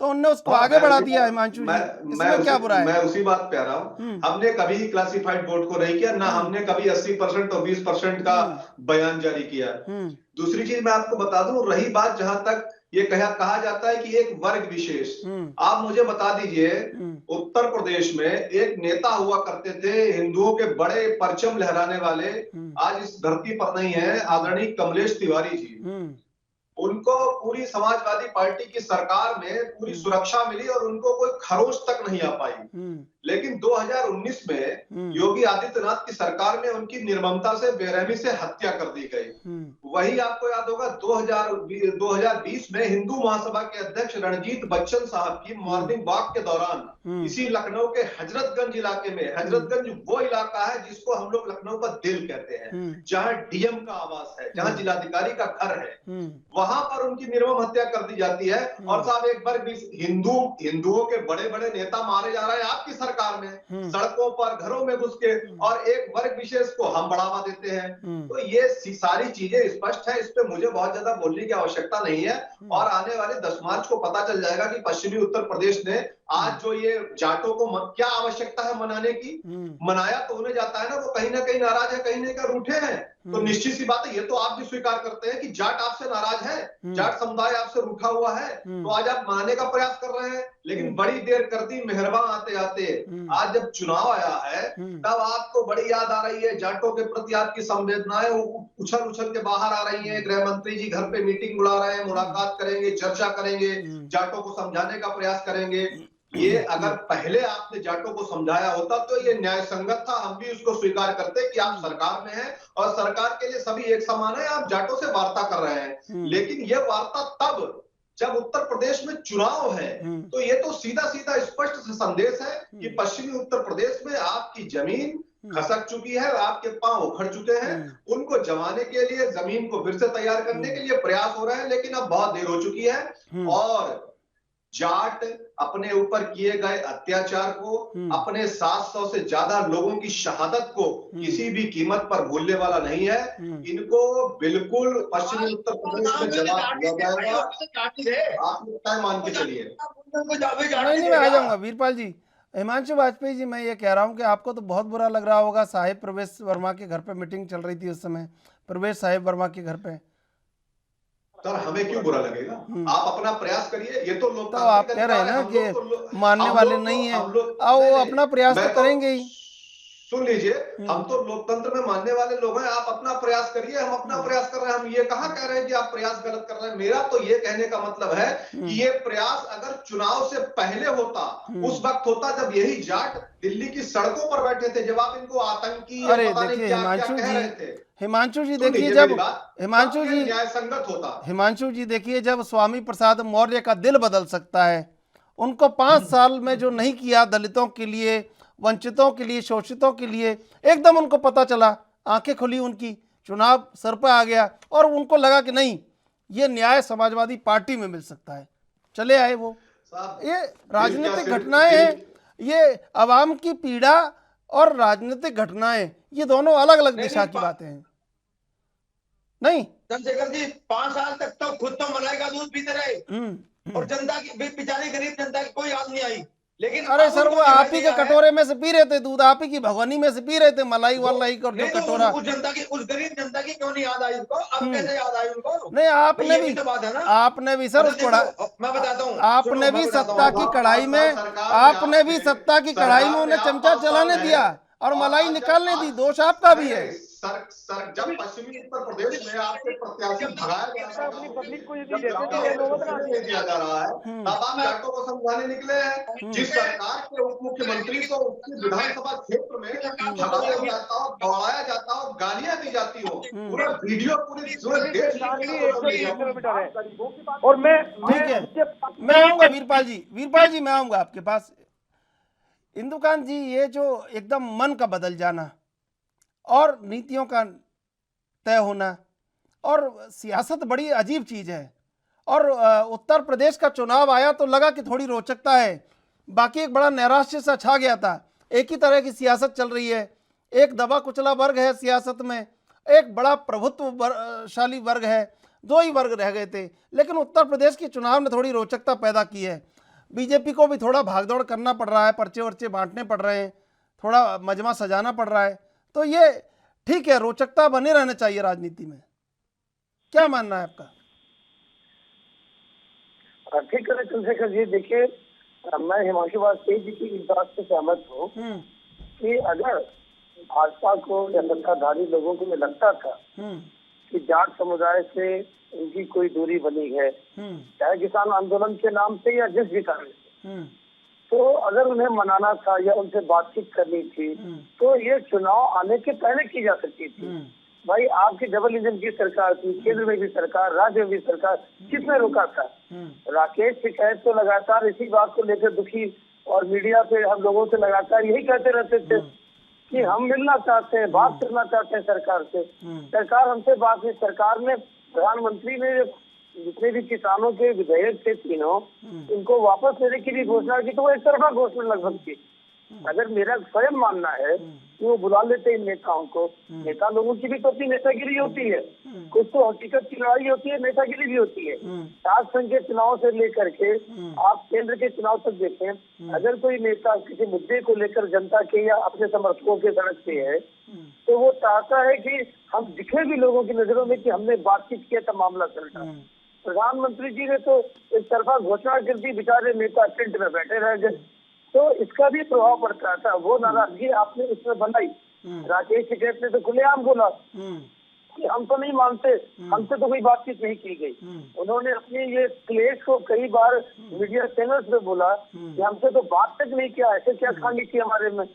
तो उनने उसको आगे बढ़ा दिया। हिमांशु जी, इसमें क्या बुरा है? मैं उसी बात पे आ रहा हूँ। हमने कभी क्लासिफाइड वोट को नहीं किया, ना हमने कभी 80% और 20% का बयान जारी किया। दूसरी चीज मैं आपको बता दूं, रही बात जहां तक ये कहा जाता है कि एक वर्ग विशेष, आप मुझे बता दीजिए, उत्तर प्रदेश में एक नेता हुआ करते थे हिंदुओं के बड़े परचम लहराने वाले, आज इस धरती पर नहीं है, आदरणीय कमलेश तिवारी जी। उनको पूरी समाजवादी पार्टी की सरकार में पूरी सुरक्षा मिली और उनको कोई खरोच तक नहीं आ पाई। लेकिन 2019 में योगी आदित्यनाथ की सरकार में उनकी निर्ममता से, बेरहमी से हत्या कर दी गई। वही आपको याद होगा 2020 में हिंदू महासभा के अध्यक्ष रणजीत बच्चन साहब की मॉर्निंग वॉक के दौरान इसी लखनऊ के हजरतगंज इलाके में, हजरतगंज वो इलाका है जिसको हम लोग लखनऊ का दिल कहते हैं, जहां डीएम का आवास है, जहां जिलाधिकारी का घर है, वहां पर उनकी निर्मम हत्या कर दी जाती है। और साहब एक बार हिंदुओं के बड़े बड़े नेता मारे जा रहे हैं आपकी सरकार में, सड़कों पर, घरों में घुस के, और एक वर्ग विशेष को हम बढ़ावा देते हैं। तो ये सारी चीजें स्पष्ट है, इस पे मुझे बहुत ज्यादा बोलने की आवश्यकता नहीं है। और आने वाले 10 मार्च को पता चल जाएगा कि पश्चिमी उत्तर प्रदेश ने आज जो ये जाटों को क्या आवश्यकता है मनाने की, मनाया तो उन्हें जाता है ना, वो कहीं ना कहीं नाराज है, कहीं ना कहीं रूठे हैं। तो निश्चित सी बात है, ये तो आप भी स्वीकार करते हैं कि जाट आपसे नाराज है, जाट समुदाय आपसे रूठा हुआ है, तो आज आप मनाने का प्रयास कर रहे हैं। लेकिन बड़ी देर कर दी मेहरबान आते आते, आज जब चुनाव आया है तब आपको बड़ी याद आ रही है, जाटों के प्रति आपकी संवेदनाएं उछल उछल के बाहर आ रही है। गृह मंत्री जी घर पे मीटिंग बुला रहे हैं, मुलाकात करेंगे, चर्चा करेंगे, जाटों को समझाने का प्रयास करेंगे। ये अगर पहले आपने जाटों को समझाया होता तो ये न्याय संगत था, हम भी उसको स्वीकार करते कि आप सरकार में हैं और सरकार के लिए सभी एक समान है, आप जाटों से वार्ता कर रहे हैं। लेकिन ये वार्ता तब जब उत्तर प्रदेश में चुनाव है, तो ये तो सीधा सीधा स्पष्ट संदेश है कि पश्चिमी उत्तर प्रदेश में आपकी जमीन खसक चुकी है, आपके पांव उखड़ चुके हैं, उनको जमाने के लिए, जमीन को फिर से तैयार करने के लिए प्रयास हो रहे हैं, लेकिन अब बहुत देर हो चुकी है। और जाट अपने ऊपर किए गए अत्याचार को, अपने 700 से ज्यादा लोगों की शहादत को किसी भी कीमत पर भूलने वाला नहीं है। इनको बिल्कुल पश्चिमी उत्तर प्रदेश में जवाब दिया जाएगा, आप तय मान के चलिए। नहीं, मैं आ जाऊंगा वीरपाल जी। हिमांशु वाजपेयी जी, मैं ये कह रहा हूँ कि आपको तो बहुत बुरा लग रहा होगा, साहिब प्रवेश वर्मा के घर पे मीटिंग चल रही थी उस समय, प्रवेश साहिब वर्मा के घर पे। सर हमें क्यों बुरा लगेगा? आप अपना प्रयास करिए, ये तो लोग, तो आप कह रहे हैं ना कि मानने वाले नहीं है, आओ वो अपना प्रयास तो करेंगे ही। सुन लीजिए, हम तो लोकतंत्र में मानने वाले लोग हैं। आप अपना प्रयास करिए, हम अपना प्रयास कर रहे हैं। हम ये कहाँ कह रहे हैं कि आप प्रयास गलत कर रहे हैं। मेरा तो ये कहने का मतलब है कि ये प्रयास अगर चुनाव से पहले होता, उस वक्त होता जब यही जाट दिल्ली की सड़कों पर बैठे थे, जब आप इनको आतंकी या अरे पता नहीं देखिए क्या क्या कह रहे थे। हिमांशु जी सुन देखिए, लीजिए जब मेरी बात, हिमांशु तब जी ये न्याय संगत होता। हिमांशु जी देखिए, जब स्वामी प्रसाद मौर्य का दिल बदल सकता है, उनको 5 साल में जो नहीं किया दलितों के लिए, वंचितों के लिए, शोषितों के लिए, एकदम उनको पता चला, आंखें खुली उनकी, चुनाव सर पर आ गया और उनको लगा कि नहीं, ये न्याय समाजवादी पार्टी में मिल सकता है, चले आए वो। ये राजनीतिक घटनाएं हैं, ये अवाम की पीड़ा और राजनीतिक घटनाएं, ये दोनों अलग अलग दिशा की बातें हैं। नहीं चंद्रशेखर जी 5 साल तक तो खुद तो मलाई का दूध पीते रहे और जनता की बेचारी गरीब जनता की कोई याद नहीं आई। लेकिन अरे सर, वो आप ही के कटोरे में से पी रहे थे दूध, आप ही की भगवानी में से पी रहे थे मलाई वालाई का जो कटोरा। उस जनता की, उस गरीब जनता की क्यों नहीं याद आई उनको? अब कैसे याद आई उनको? नहीं, आपने भी तो बात है ना, आपने भी सर उस मैं बताता हूँ, आपने भी सत्ता की कढ़ाई में, आपने भी सत्ता की कढ़ाई में उन्हें चमचा चलाने दिया और मलाई निकालने दी, दोष आपका भी है। सर जब पश्चिमी उत्तर प्रदेश में आपके प्रत्याशी भगाया जा रहा है, पब्लिक को जब नहीं दिया जा रहा है, तब आप जाटों को समझाने निकले हैं। जिस सरकार के उप मुख्यमंत्री को उसकी विधानसभा क्षेत्र में भगाया जाता हो, दौड़ाया जाता हो, गालियां दी जाती हो, पूरा वीडियो पूरे देश और मैं ठीक है, मैं आऊंगा वीरपाल जी मैं आऊंगा आपके पास। इंदुकांत जी, ये जो एकदम मन का बदल जाना और नीतियों का तय होना, और सियासत बड़ी अजीब चीज़ है, और उत्तर प्रदेश का चुनाव आया तो लगा कि थोड़ी रोचकता है, बाकी एक बड़ा नैराश्य सा छा गया था। एक ही तरह की सियासत चल रही है, एक दबा कुचला वर्ग है सियासत में, एक बड़ा प्रभुत्वशाली वर्ग है, दो ही वर्ग रह गए थे। लेकिन उत्तर प्रदेश के चुनाव ने थोड़ी रोचकता पैदा की है। बीजेपी को भी थोड़ा भागदौड़ करना पड़ रहा है, पर्चे वर्चे बांटने पड़ रहे हैं, थोड़ा मजमा सजाना पड़ रहा है, तो ये ठीक है, रोचकता बने रहना चाहिए राजनीति में। क्या मानना है आपका? ठीक है चंद्रशेखर जी, देखिए मैं हिमांशु वाजपेयी जी की इस बात से सहमत हूँ कि अगर भाजपा को या सत्ताधारी लोगों को लगता था कि जाट समुदाय से उनकी कोई दूरी बनी है, चाहे किसान आंदोलन के नाम से या जिस भी कारण से, तो अगर उन्हें मनाना था या उनसे बातचीत करनी थी, तो ये चुनाव आने के पहले की जा सकती थी। भाई, आपकी डबल इंजन की सरकार थी, केंद्र में भी सरकार, राज्य में भी सरकार, किसने रोका था? राकेश टिकैत तो लगातार इसी बात को लेकर दुखी और मीडिया पे हम लोगों से लगातार यही कहते रहते थे कि हम मिलना चाहते हैं, बात करना चाहते हैं सरकार से। सरकार हमसे बात नहीं, सरकार ने, प्रधानमंत्री ने जितने भी किसानों के विधेयक थे तीनों, उनको वापस लेने की भी घोषणा की, तो वो एक तरफा घोषणा लगभग थी। अगर मेरा स्वयं मानना है कि वो बुला लेते हैं नेताओं को, नेता लोगों की भी तो अपनी नेतागिरी होती है, कुछ तो हकीकत की लड़ाई होती है, नेतागिरी भी होती है। सात संघ के चुनाव से लेकर के आप केंद्र के चुनाव तक देखें, अगर कोई नेता किसी मुद्दे को लेकर जनता के या अपने समर्थकों के सड़क पे है, तो वो चाहता है कि हम दिखे भी लोगों की नजरों में कि हमने बातचीत किया था, मामला चलता। प्रधानमंत्री जी ने तो एक तरफा घोषणा कर दी, बेचारे नेता टेंट में बैठे रह गए, तो इसका भी प्रभाव पड़ता था। वो नाराजगी आपने इसमें बनाई। राकेश टिकैत ने तो खुलेआम बोला कि हम तो नहीं मानते, हमसे तो कोई बातचीत नहीं की गई। उन्होंने अपनी ये क्लेश को कई बार मीडिया चैनल्स में बोला कि हमसे तो बात तक नहीं किया, ऐसे क्या खामी थी हमारे में।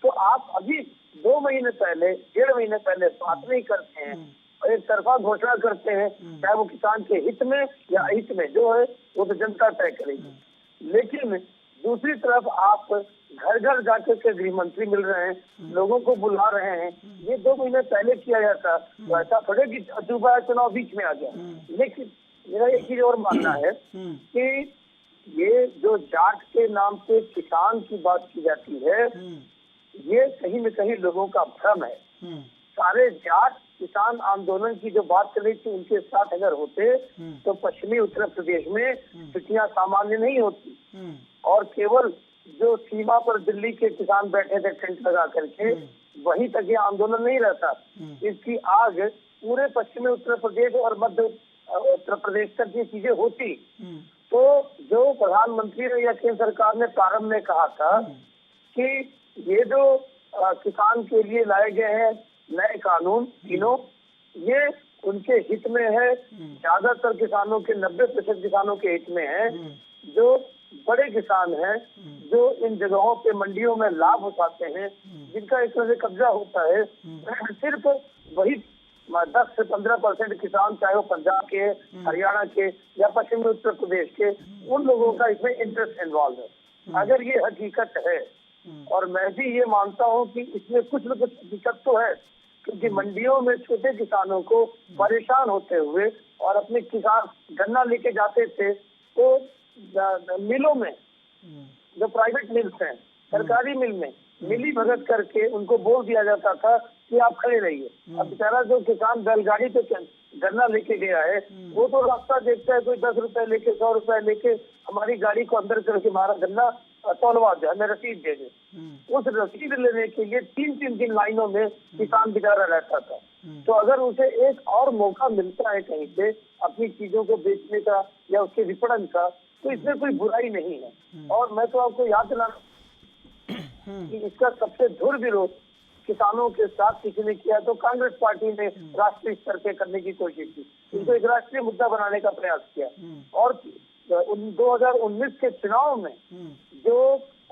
तो आप अभी 2 महीने पहले, 1.5 महीने पहले बात नहीं करते हैं और एक तरफा घोषणा करते हैं, चाहे वो किसान के हित में या अहित में, जो है वो तो जनता तय करेगी। लेकिन दूसरी तरफ आप घर घर जाकर के गृह मंत्री मिल रहे हैं, लोगों को बुला रहे हैं, ये 2 महीने पहले किया जाता तो ऐसा थोड़े कि अजूबा चुनाव बीच में आ गया। लेकिन मेरा एक चीज और मानना है कि ये जो जाट के नाम से किसान की बात की जाती है, ये कहीं न कहीं लोगों का भ्रम है। सारे जाट किसान आंदोलन की जो बात कर रही थी, उनके साथ अगर होते तो पश्चिमी उत्तर प्रदेश में स्थितियां सामान्य नहीं होती और केवल जो सीमा पर दिल्ली के किसान बैठे थे टेंट लगा करके, वहीं तक ये आंदोलन नहीं रहता। इसकी आग पूरे पश्चिमी उत्तर प्रदेश और मध्य उत्तर प्रदेश तक ये चीजें होती। तो जो प्रधानमंत्री ने या केंद्र सरकार ने प्रारंभ में कहा था कि ये जो किसान के लिए लाए गए हैं नए कानून तीनों, ये उनके हित में है। ज्यादातर किसानों के 90% किसानों के हित में है। जो बड़े किसान हैं, जो इन जगहों पे मंडियों में लाभ उठाते हैं, जिनका एक तरह से कब्जा होता है, सिर्फ वही 10 से 15% किसान, चाहे वो पंजाब के, हरियाणा के या पश्चिमी उत्तर प्रदेश के, उन लोगों का इसमें इंटरेस्ट इन्वॉल्व है। अगर ये हकीकत है, और मैं भी ये मानता हूँ कि इसमें कुछ न कुछ हकीकत तो है, क्योंकि मंडियों में छोटे किसानों को परेशान होते हुए और अपने किसान गन्ना लेके जाते थे तो मिलों में, जो प्राइवेट मिल्स हैं, सरकारी मिल में मिली भगत करके उनको बोल दिया जाता था कि आप खड़े रहिए। अब बेचारा जो किसान बैलगाड़ी पे गन्ना लेके गया है, वो तो रास्ता देखता है, कोई 10 रुपए लेके, 100 रुपए लेके हमारी गाड़ी को अंदर करके हमारा गन्ना तोलवा दे, हमें रसीद दे दे। उस रसीद लेने के लिए 3-3 दिन लाइनों में किसान बेचारा रहता था। तो अगर उसे एक और मौका मिलता है कहीं पे अपनी चीजों को बेचने का या उसके विपणन का, तो इसमें कोई बुराई नहीं है। और मैं तो आपको याद दिलाना कि इसका सबसे धुर विरोध किसानों के साथ किसी ने किया तो कांग्रेस पार्टी ने राष्ट्रीय स्तर पे करने की कोशिश की, इसको एक राष्ट्रीय मुद्दा बनाने का प्रयास किया। और 2019 के चुनाव में जो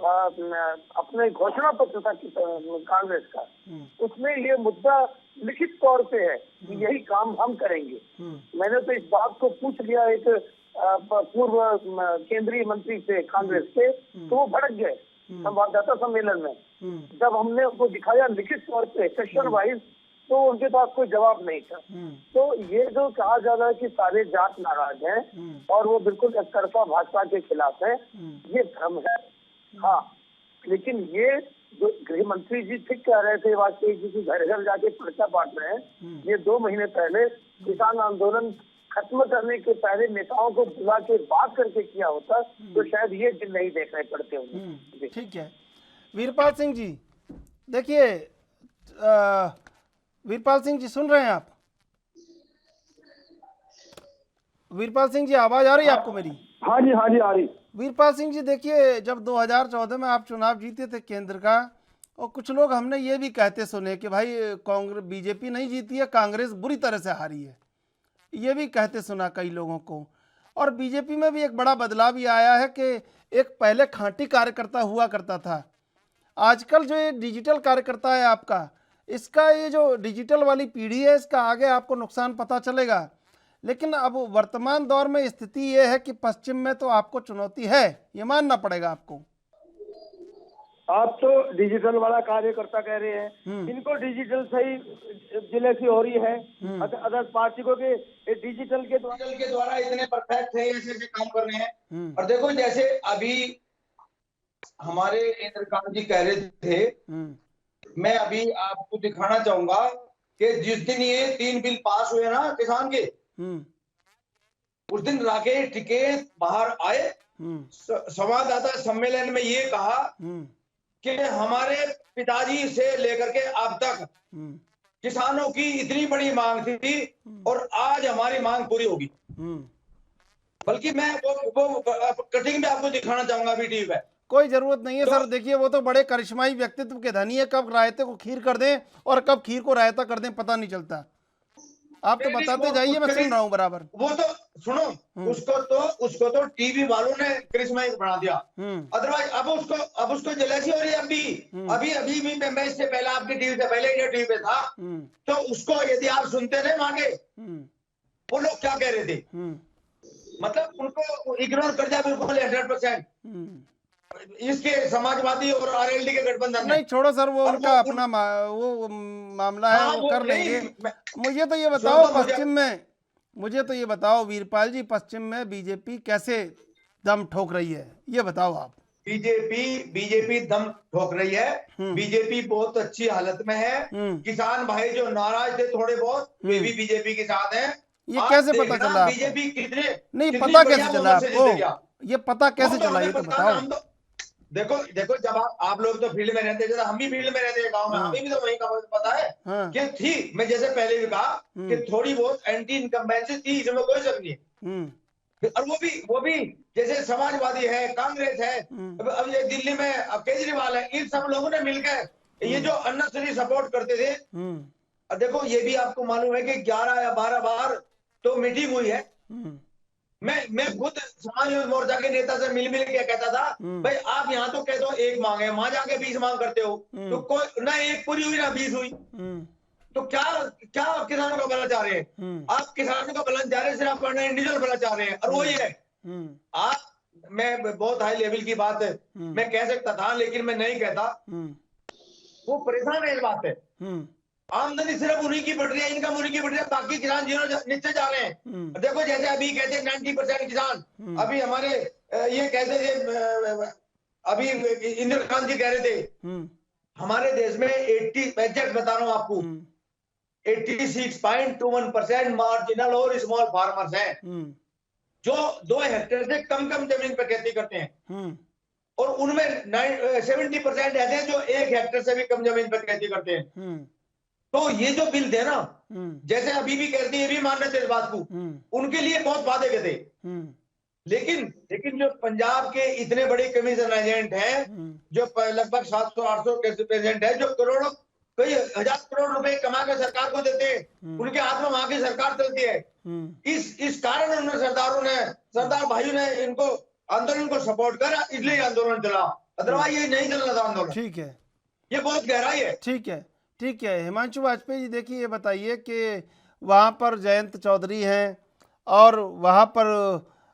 अपने घोषणा पत्र था कांग्रेस का, उसमें ये मुद्दा लिखित तौर पे है कि यही काम हम करेंगे। मैंने तो इस बात को पूछ लिया एक पूर्व केंद्रीय मंत्री से कांग्रेस के, तो वो भड़क गए संवाददाता सम्मेलन में। जब हमने उनको दिखाया लिखित तौर पे क्वेश्चन वाइज, तो उनके पास कोई जवाब नहीं था। तो ये जो कहा जा रहा है कि सारे जाट नाराज हैं और वो बिल्कुल एकतरफा भाजपा के खिलाफ है, ये भ्रम है। हाँ, लेकिन ये जो गृह मंत्री जी ठीक कह रहे थे, वाजपेयी जी की घर घर जाके पर्चा बांट रहे हैं, ये 2 महीने पहले किसान आंदोलन खत्म करने के पहले नेताओं को बुला के बात करके किया होता तो शायद ये दिन नहीं देखने पड़ते होंगे। ठीक है। वीरपाल सिंह जी, देखिए, वीरपाल सिंह जी सुन रहे हैं आप? वीरपाल सिंह जी, आवाज आ रही है आपको मेरी? हाँ जी, हाँ जी, आ रही। वीरपाल सिंह जी, देखिए, जब 2014 में आप चुनाव जीते थे केंद्र का, और कुछ लोग हमने ये भी कहते सुने कि भाई कांग्रेस, बीजेपी नहीं जीती है, कांग्रेस बुरी तरह से हारी है, ये भी कहते सुना कई लोगों को। और बीजेपी में भी एक बड़ा बदलाव ये आया है कि एक पहले खांटी कार्यकर्ता हुआ करता था, आजकल जो ये डिजिटल कार्यकर्ता है आपका, इसका ये जो डिजिटल वाली पीढ़ी है, इसका आगे आपको नुकसान पता चलेगा। लेकिन अब वर्तमान दौर में स्थिति ये है कि पश्चिम में तो आपको चुनौती है, ये मानना पड़ेगा आपको। आप तो डिजिटल वाला कार्यकर्ता कह रहे हैं, इनको डिजिटल सही जिले से हो रही है। अदर पार्टी को के डिजिटल के द्वारा इतने परफेक्ट है, ऐसे काम कर रहे हैं। और देखो, जैसे अभी हमारे इंद्रकांत जी कह रहे थे, मैं अभी आपको दिखाना चाहूंगा कि जिस दिन ये 3 बिल पास हुए ना किसान के, उस दिन राकेश टिकैत बाहर आए, संवाददाता सम्मेलन में ये कहा कि हमारे पिताजी से लेकर के अब तक किसानों की इतनी बड़ी मांग थी और आज हमारी मांग पूरी होगी। बल्कि मैं वो कटिंग भी आपको दिखाना चाहूंगा अभी टीवी पे। कोई जरूरत नहीं है सर, देखिए वो तो बड़े करिश्माई व्यक्तित्व के धनी है, कब रायते को खीर कर दें और कब खीर को रायता कर दें पता नहीं चलता। आप तो बताते जाइए, मैं सुन रहा हूँ बराबर। वो तो सुनो, उसको तो टीवी वालों ने करिश्माई बना दिया, अदरवाइज अब उसको जलसी हो रही है। अभी भी मैं इससे पहले आपकी टीवी से पहले जो टीवी पे था, तो उसको यदि आप सुनते थे आगे, वो लोग क्या कह रहे थे, मतलब उनको इग्नोर कर दिया बिल्कुल 100%। इसके समाजवादी और आरएलडी के गठबंधन नहीं, छोड़ो सर, वो उनका अपना वो मामला है, वो कर लेंगे। मुझे तो ये बताओ पश्चिम में, मुझे तो ये बताओ वीरपाल जी, पश्चिम में बीजेपी कैसे दम ठोक रही है, ये बताओ आप। बीजेपी दम ठोक रही है, बीजेपी बहुत अच्छी हालत में है। किसान भाई जो नाराज थे थोड़े बहुत, वे भी बीजेपी के साथ हैं। ये कैसे पता चला? बीजेपी कितने नहीं पता कैसे चला आपको? ये पता कैसे चला, ये तो बताओ। देखो, जब आप लोग तो फील्ड में रहते हैं, जैसे हम भी फील्ड में रहते हैं गांव में, हमें भी तो वही पता है कि थी। मैं जैसे पहले भी कहा कि थोड़ी बहुत एंटी इनकम्बेंसी थी, इसमें कोई शक नहीं है। और वो भी जैसे समाजवादी है, कांग्रेस है, अब ये दिल्ली में केजरीवाल है, इन सब लोगों ने मिलकर ये जो अननेसेसरी सपोर्ट करते थे, अब देखो ये भी आपको मालूम है कि 11 या 12 बार तो मीटिंग हुई है। मैं खुद समाज मोर्चा के नेता से मिल के कहता था, भाई आप यहाँ तो कह दो एक मांगे, वहां जाके 20 मांग करते हो, तो कोई ना एक पूरी हुई ना 20 हुई, तो क्या क्या आप किसानों का भला चाह रहे हैं? आप किसानों का भला चाह रहे हैं, सिर्फ अपना इंडिविजुअल भला चाह रहे हैं, और वही है। आप मैं बहुत हाई लेवल की बात है मैं कह सकता था, लेकिन मैं नहीं कहता। वो परेशान है इस बात से। आमदनी सिर्फ उन्हीं की बढ़ रही है, इनकम उन्हीं की बढ़ रही है, बाकी किसान जीरो नीचे जा रहे हैं। देखो जैसे अभी कहते हैं 90% किसान, अभी हमारे ये कहते थे, अभी इंदिरा गांधी जी कह रहे थे हमारे देश में 80 एग्जैक्ट बता रहा हूं आपको, 86.21% मार्जिनल और स्मॉल फार्मर्स हैं, जो 2 हेक्टेयर से कम जमीन पर खेती करते हैं, और उनमें 70% ऐसे हैं जो 1 हेक्टेयर से भी कम जमीन पर खेती करते हैं। तो ये जो बिल थे ना, जैसे अभी भी कहते हैं, ये भी मान रहे थे इस बात को, उनके लिए बहुत वादे के थे, लेकिन जो पंजाब के इतने बड़े कमीशन एजेंट हैं, जो लगभग 700-800 एजेंट है, जो करोड़ों कई हजार करोड़ रुपए कमा के सरकार को देते हैं, उनके हाथ में वहां की सरकार चलती है। इस कारण उन्होंने सरदार भाइयों ने इनको आंदोलन को सपोर्ट करा, इसलिए आंदोलन चला, अदरवाइज ये नहीं चलना था आंदोलन। ठीक है, ये बहुत गहराई है। ठीक है हिमांशु वाजपेयी जी, देखिए ये बताइए कि वहाँ पर जयंत चौधरी हैं और वहाँ पर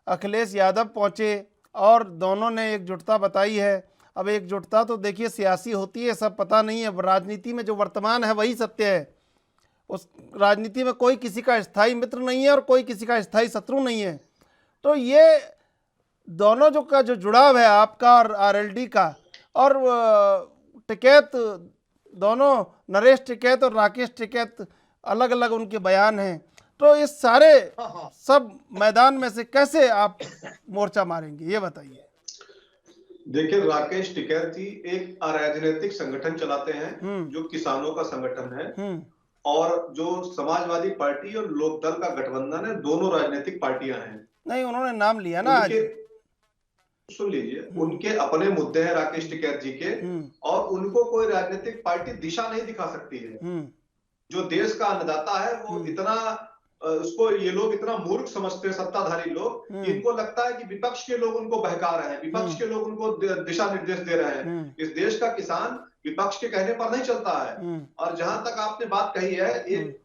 अखिलेश यादव पहुँचे और दोनों ने एकजुटता बताई है। अब एकजुटता तो देखिए सियासी होती है, सब पता नहीं है, राजनीति में जो वर्तमान है वही सत्य है। उस राजनीति में कोई किसी का स्थायी मित्र नहीं है और कोई किसी का स्थायी शत्रु नहीं है। तो ये दोनों जो जुड़ाव है आपका और आरएलडी का, और टिकैत, दोनों नरेश टिकैत और राकेश टिकैत, अलग अलग उनके बयान हैं, तो इस सारे सब मैदान में से कैसे आप मोर्चा मारेंगे, ये बताइए। देखिए, राकेश टिकैत जी एक अराजनीतिक संगठन चलाते हैं जो किसानों का संगठन है, और जो समाजवादी पार्टी और लोकदल का गठबंधन है, दोनों राजनीतिक पार्टियां हैं। नहीं, उन्होंने नाम लिया ना आज। सुन लीजिए, उनके अपने मुद्दे हैं राकेश टिकैत जी के, और उनको कोई राजनीतिक पार्टी दिशा नहीं दिखा सकती है। जो देश का अन्नदाता है वो इतना उसको ये लोग इतना मूर्ख समझते हैं, सत्ताधारी लोग, इनको लगता है कि विपक्ष के लोग उनको बहका रहे हैं, विपक्ष के लोग उनको दिशा निर्देश दे रहे हैं। इस देश का किसान विपक्ष के कहने पर नहीं चलता है। और जहां तक आपने बात कही है,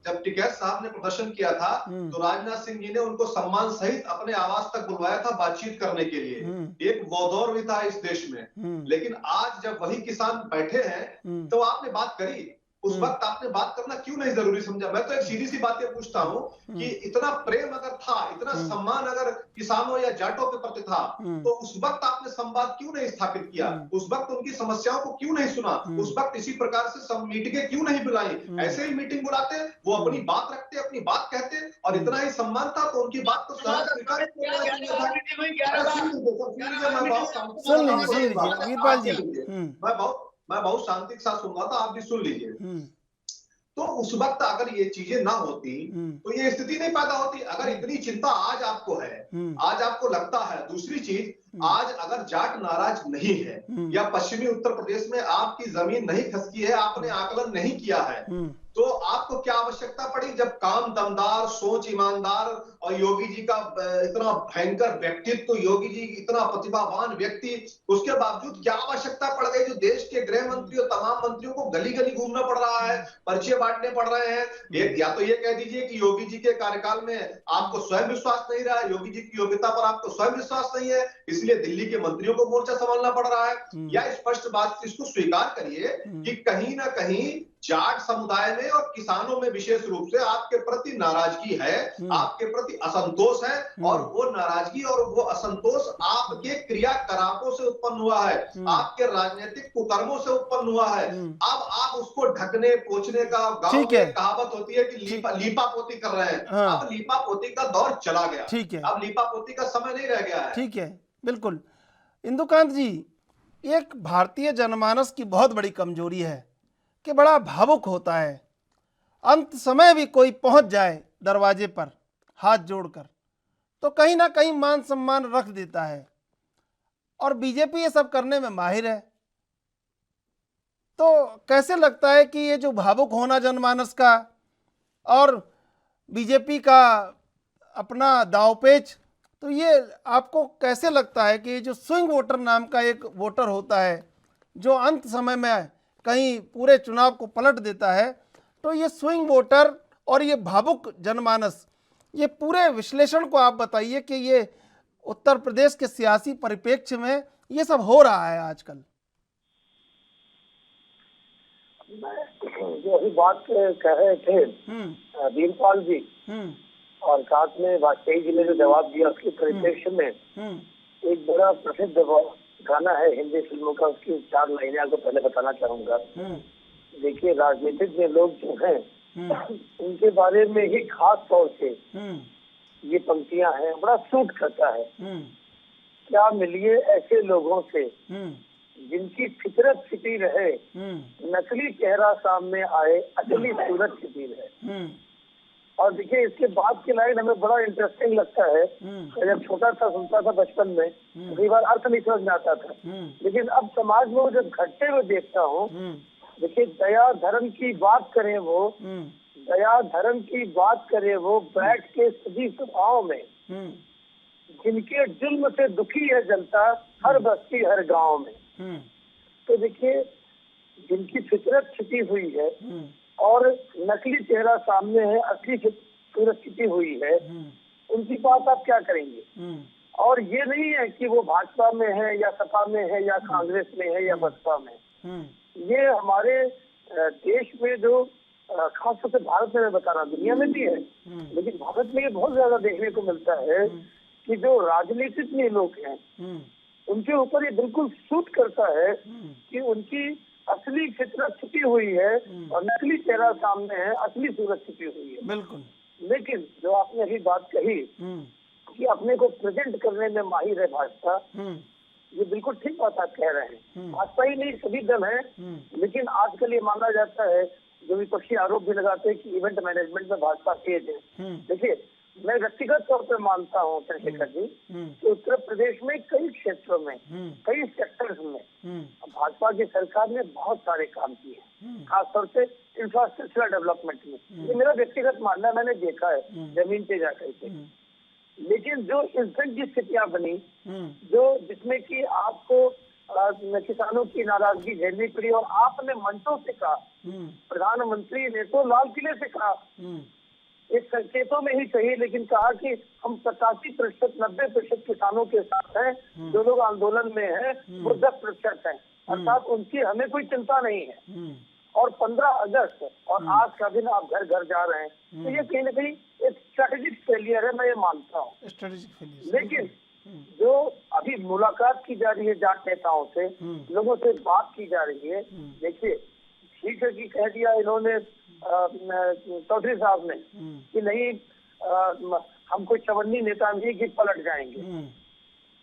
जब टिकैत साहब ने प्रदर्शन किया था तो राजनाथ सिंह जी ने उनको सम्मान सहित अपने आवास तक बुलवाया था बातचीत करने के लिए। एक वो दौर भी था इस देश में। लेकिन आज जब वही किसान बैठे हैं तो आपने बात करी, उस वक्त आपने बात करना क्यों नहीं जरूरी समझा? मैं तो एक सीधी सी बात पूछता हूँ कि इतना प्रेम अगर था, इतना सम्मान अगर किसानों या जाटों के प्रति था, तो उस वक्त आपने संवाद क्यों नहीं स्थापित किया? उस वक्त उनकी समस्याओं को क्यों नहीं सुना? उस वक्त इसी प्रकार से सब मीटिंगें क्यों नहीं बुलाई? ऐसे ही मीटिंग बुलाते, वो अपनी बात रखते, अपनी बात कहते, और इतना ही सम्मान था तो उनकी बात को मैं बहुत शांति के साथ सुन रहा था, आप भी सुन लीजिए। तो उस वक्त अगर ये चीजें ना होती तो ये स्थिति नहीं पैदा होती। अगर इतनी चिंता आज आपको है, आज आपको लगता है, दूसरी चीज, आज अगर जाट नाराज नहीं है या पश्चिमी उत्तर प्रदेश में आपकी जमीन नहीं खसकी है, आपने आकलन नहीं किया है, तो आपको क्या आवश्यकता पड़ी? जब काम दमदार, सोच ईमानदार और योगी जी का इतना भयंकर व्यक्तित्व, योगी जी इतना प्रतिभावान व्यक्ति, उसके बावजूद क्या आवश्यकता पड़ गई जो देश के गृह मंत्री और तमाम मंत्रियों को गली गली घूमना पड़ रहा है, पर्चे बांटने पड़ रहे हैं? एक या तो ये कह दीजिए कि योगी जी के कार्यकाल में आपको स्वयं विश्वास नहीं रहा, योगी जी की योग्यता पर आपको स्वयं विश्वास नहीं है, इसलिए दिल्ली के मंत्रियों को मोर्चा संभालना पड़ रहा है, या स्पष्ट बात इसको स्वीकार करिए कि कहीं ना कहीं जाट समुदाय में और किसानों में विशेष रूप से आपके प्रति नाराजगी है, आपके प्रति असंतोष है, और वो नाराजगी और वो असंतोष आपके क्रियाकलापों से उत्पन्न हुआ है, आपके राजनीतिक कुकर्मों से उत्पन्न हुआ है। अब आप उसको ढकने पोंछने का, गांव में कहावत होती है कि लीपा पोती कर रहे हैं। अब लीपा पोती का दौर चला गया, अब लीपा पोती का समय नहीं रह गया है। ठीक है, बिल्कुल। इंदुकांत जी, एक भारतीय जनमानस की बहुत बड़ी कमजोरी है कि बड़ा भावुक होता है। अंत समय भी कोई पहुंच जाए दरवाजे पर हाथ जोड़कर तो कहीं ना कहीं मान सम्मान रख देता है, और बीजेपी ये सब करने में माहिर है। तो कैसे लगता है कि ये जो भावुक होना जनमानस का और बीजेपी का अपना दांवपेच, तो ये आपको कैसे लगता है कि ये जो स्विंग वोटर नाम का एक वोटर होता है जो अंत समय में कहीं पूरे चुनाव को पलट देता है, तो ये स्विंग वोटर और ये भावुक जनमानस, ये पूरे विश्लेषण को आप बताइए कि ये उत्तर प्रदेश के सियासी परिप्रेक्ष्य में ये सब हो रहा है आजकल। जो अभी बात कह रहे थे वीरपाल जी, और साथ में वाजपेयी जी ने जो जवाब दिया उसके परिप्रेक्ष्य में एक बड़ा प्रसिद्ध गाना है हिंदी फिल्मों का, उसकी 4 लाइनें आपको पहले बताना चाहूंगा। देखिए, राजनीतिक में लोग जो हैं उनके बारे में ही खास तौर से ये पंक्तियां हैं, बड़ा सूट करता है। क्या मिलिए ऐसे लोगों से जिनकी फितरत छिपी रहे, नकली चेहरा सामने आए, असली सूरत छिपी रहे। और देखिए, इसके बाद की लाइन हमें बड़ा इंटरेस्टिंग लगता है। जब छोटा था सुनता था बचपन में, कई बार अर्थ नहीं समझ में आता था, लेकिन अब समाज में जब घटते हुए देखता हूँ, देखिए, दया धर्म की बात करें वो, दया धर्म की बात करें वो, बैठ के सभी सभाओं में, जिनके जुल्म से दुखी है जनता, हर बस्ती हर गांव में। तो देखिए, जिनकी फितरत छिपी हुई है और नकली चेहरा सामने है, असली सूरत छिपी हुई है, उनकी बात आप क्या करेंगे? और ये नहीं है कि वो भाजपा में है या सपा में है या कांग्रेस में है या बसपा में। ये हमारे देश में जो खासतौर से भारत में मैं बता रहा हूँ, दुनिया में भी है, लेकिन भारत में ये बहुत ज्यादा देखने को मिलता है कि जो राजनीतिक में लोग हैं उनके ऊपर ये बिल्कुल सूट करता है कि उनकी असली फितरत छिपी हुई है और नकली चेहरा सामने है, असली सूरत छिपी हुई है। बिल्कुल। लेकिन जो आपने अभी बात कही कि अपने को प्रेजेंट करने में माहिर है भाजपा, ये बिल्कुल ठीक बात आप कह रहे हैं। भाजपा ही नहीं, सभी दल हैं, लेकिन आजकल ये माना जाता है, जो विपक्षी आरोप भी लगाते हैं कि इवेंट मैनेजमेंट में भाजपा तेज है। देखिए, मैं व्यक्तिगत तौर पर मानता हूँ चंद्रशेखर जी कि उत्तर प्रदेश में कई क्षेत्रों में, कई सेक्टर्स में भाजपा की सरकार ने बहुत सारे काम किए हैं, खासतौर से इंफ्रास्ट्रक्चरल डेवलपमेंट में। ये मेरा व्यक्तिगत मानना, मैंने देखा है जमीन पे जाकर के। लेकिन जो इंस्टेंट की स्थितियां बनी, जो जिसमें कि आपको किसानों की नाराजगी झेलनी पड़ी, और आपने मंचों से कहा, प्रधानमंत्री ने तो लाल किले से कहा, एक संकेतों में ही कही, लेकिन कहा कि हम 85% 90% किसानों के साथ हैं, जो लोग आंदोलन में हैं वो 10% हैं, अर्थात उनकी हमें कोई चिंता नहीं है। और 15 अगस्त और आज का दिन आप घर घर जा रहे हैं, तो ये कहीं ना कहीं एक स्ट्रेटेजिक फेलियर है, मैं ये मानता हूँ। Strategic failure. लेकिन जो अभी मुलाकात की जा रही है जाट नेताओं से, लोगों से बात की जा रही है, देखिए, ठीक है कि कह दिया इन्होंने चौधरी साहब ने कि नहीं, हम कोई चवन्नी नेता नहीं कि पलट जाएंगे,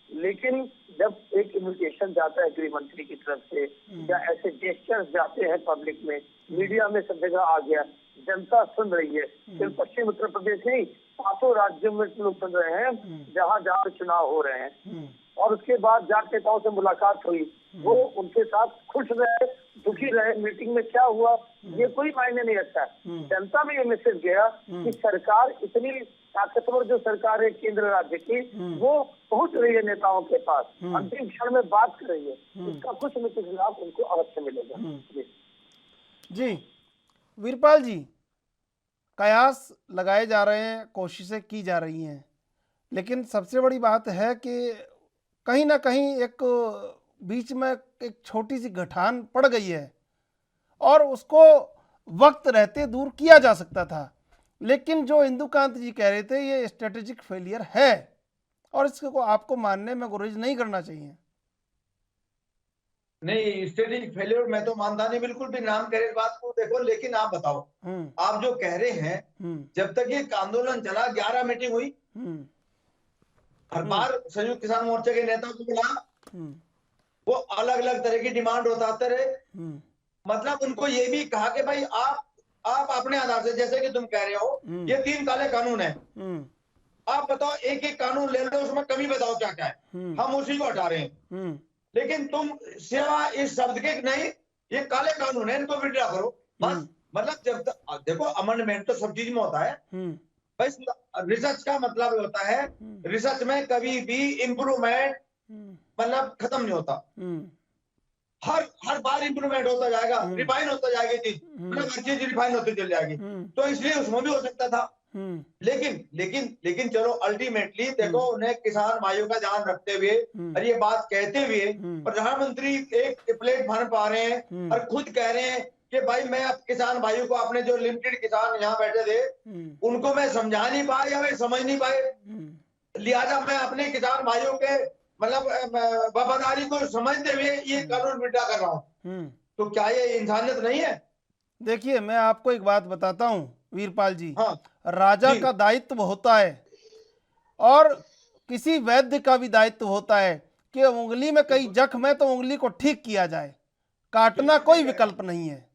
लेकिन जब एक इन्विटेशन जाता है गृह मंत्री की तरफ से, या ऐसे जेस्चर्स जाते हैं पब्लिक में, मीडिया में सब जगह आ गया, जनता सुन रही है, सिर्फ पश्चिम उत्तर प्रदेश नहीं, 5 राज्यों में लोग सुन रहे हैं जहाँ जहाँ चुनाव हो रहे हैं। और उसके बाद जाट नेताओं से मुलाकात हुई, वो उनके साथ खुश रहे, दुखी रहे, मीटिंग में क्या हुआ ये कोई मायने नहीं रखता। जनता में ये मैसेज गया कि सरकार इतनी ताकतवर जो सरकार है केंद्र राज्य की, वो पहुंच रही है नेताओं के पास, अंतिम क्षण में बात कर रही है, इसका कुछ न कुछ लाभ उनको अवश्य मिलेगा। जी वीरपाल जी, कयास लगाए जा रहे हैं, कोशिशें की जा रही हैं, लेकिन सबसे बड़ी बात है कि कहीं ना कहीं एक बीच में एक छोटी सी गठान पड़ गई है और उसको वक्त रहते दूर किया जा सकता था, लेकिन जो इंदुकांत जी कह रहे थे ये स्ट्रेटेजिक फेलियर है और इसको आपको मानने में गुरेज नहीं करना चाहिए। नहीं, स्ट्रेटेजिक फेलियर मैं तो मानता नहीं बिल्कुल भी, नाम करे इस बात को। देखो, लेकिन आप बताओ, आप जो कह रहे हैं, जब तक ये आंदोलन चला 11 मीटिंग हुई, हर बार संयुक्त किसान मोर्चे के नेताओं को बुला, वो अलग अलग तरह की डिमांड बताते रहे। मतलब उनको ये भी कहा कि भाई आप अपने आधार से, जैसे कि तुम कह रहे हो ये 3 काले कानून है, आप बताओ एक एक कानून ले लो, उसमें कमी बताओ क्या क्या है, हम उसी को हटा रहे हैं। लेकिन तुम सिवा इस शब्द के नहीं, ये काले कानून है, इनको विड्रॉ करो बस। मतलब जब तक देखो अमेंडमेंट तो सब चीज में होता है, बस रिसर्च का मतलब होता है, रिसर्च में कभी भी इम्प्रूवमेंट मतलब खत्म नहीं होता, हर बार इम्प्रूवमेंट होता जाएगा, रिफाइन होता जाएगी चीज, मतलब हर चीज रिफाइन होती चली जाएगी। तो इसलिए उसमें भी हो सकता था, लेकिन चलो अल्टीमेटली देखो उन्हें किसान भाइयों का ध्यान रखते हुए और ये बात कहते हुए प्रधानमंत्री एक प्लेटफॉर्म पा रहे हैं और खुद कह रहे हैं कि भाई मैं अब किसान भाइयों को, अपने जो लिमिटेड किसान यहाँ बैठे थे उनको मैं समझा नहीं पाया या वे समझ नहीं पाए, लिहाजा मैं अपने किसान भाइयों के मतलब वफादारी को समझते हुए ये कानून विड्रॉ कर रहा हूँ। तो क्या ये इंसानियत नहीं है? देखिए मैं आपको एक बात बताता हूँ वीरपाल जी, हाँ, राजा का दायित्व होता है और किसी वैद्य का भी दायित्व होता है कि उंगली में कई जख्म है तो उंगली को ठीक किया जाए, काटना कोई विकल्प नहीं है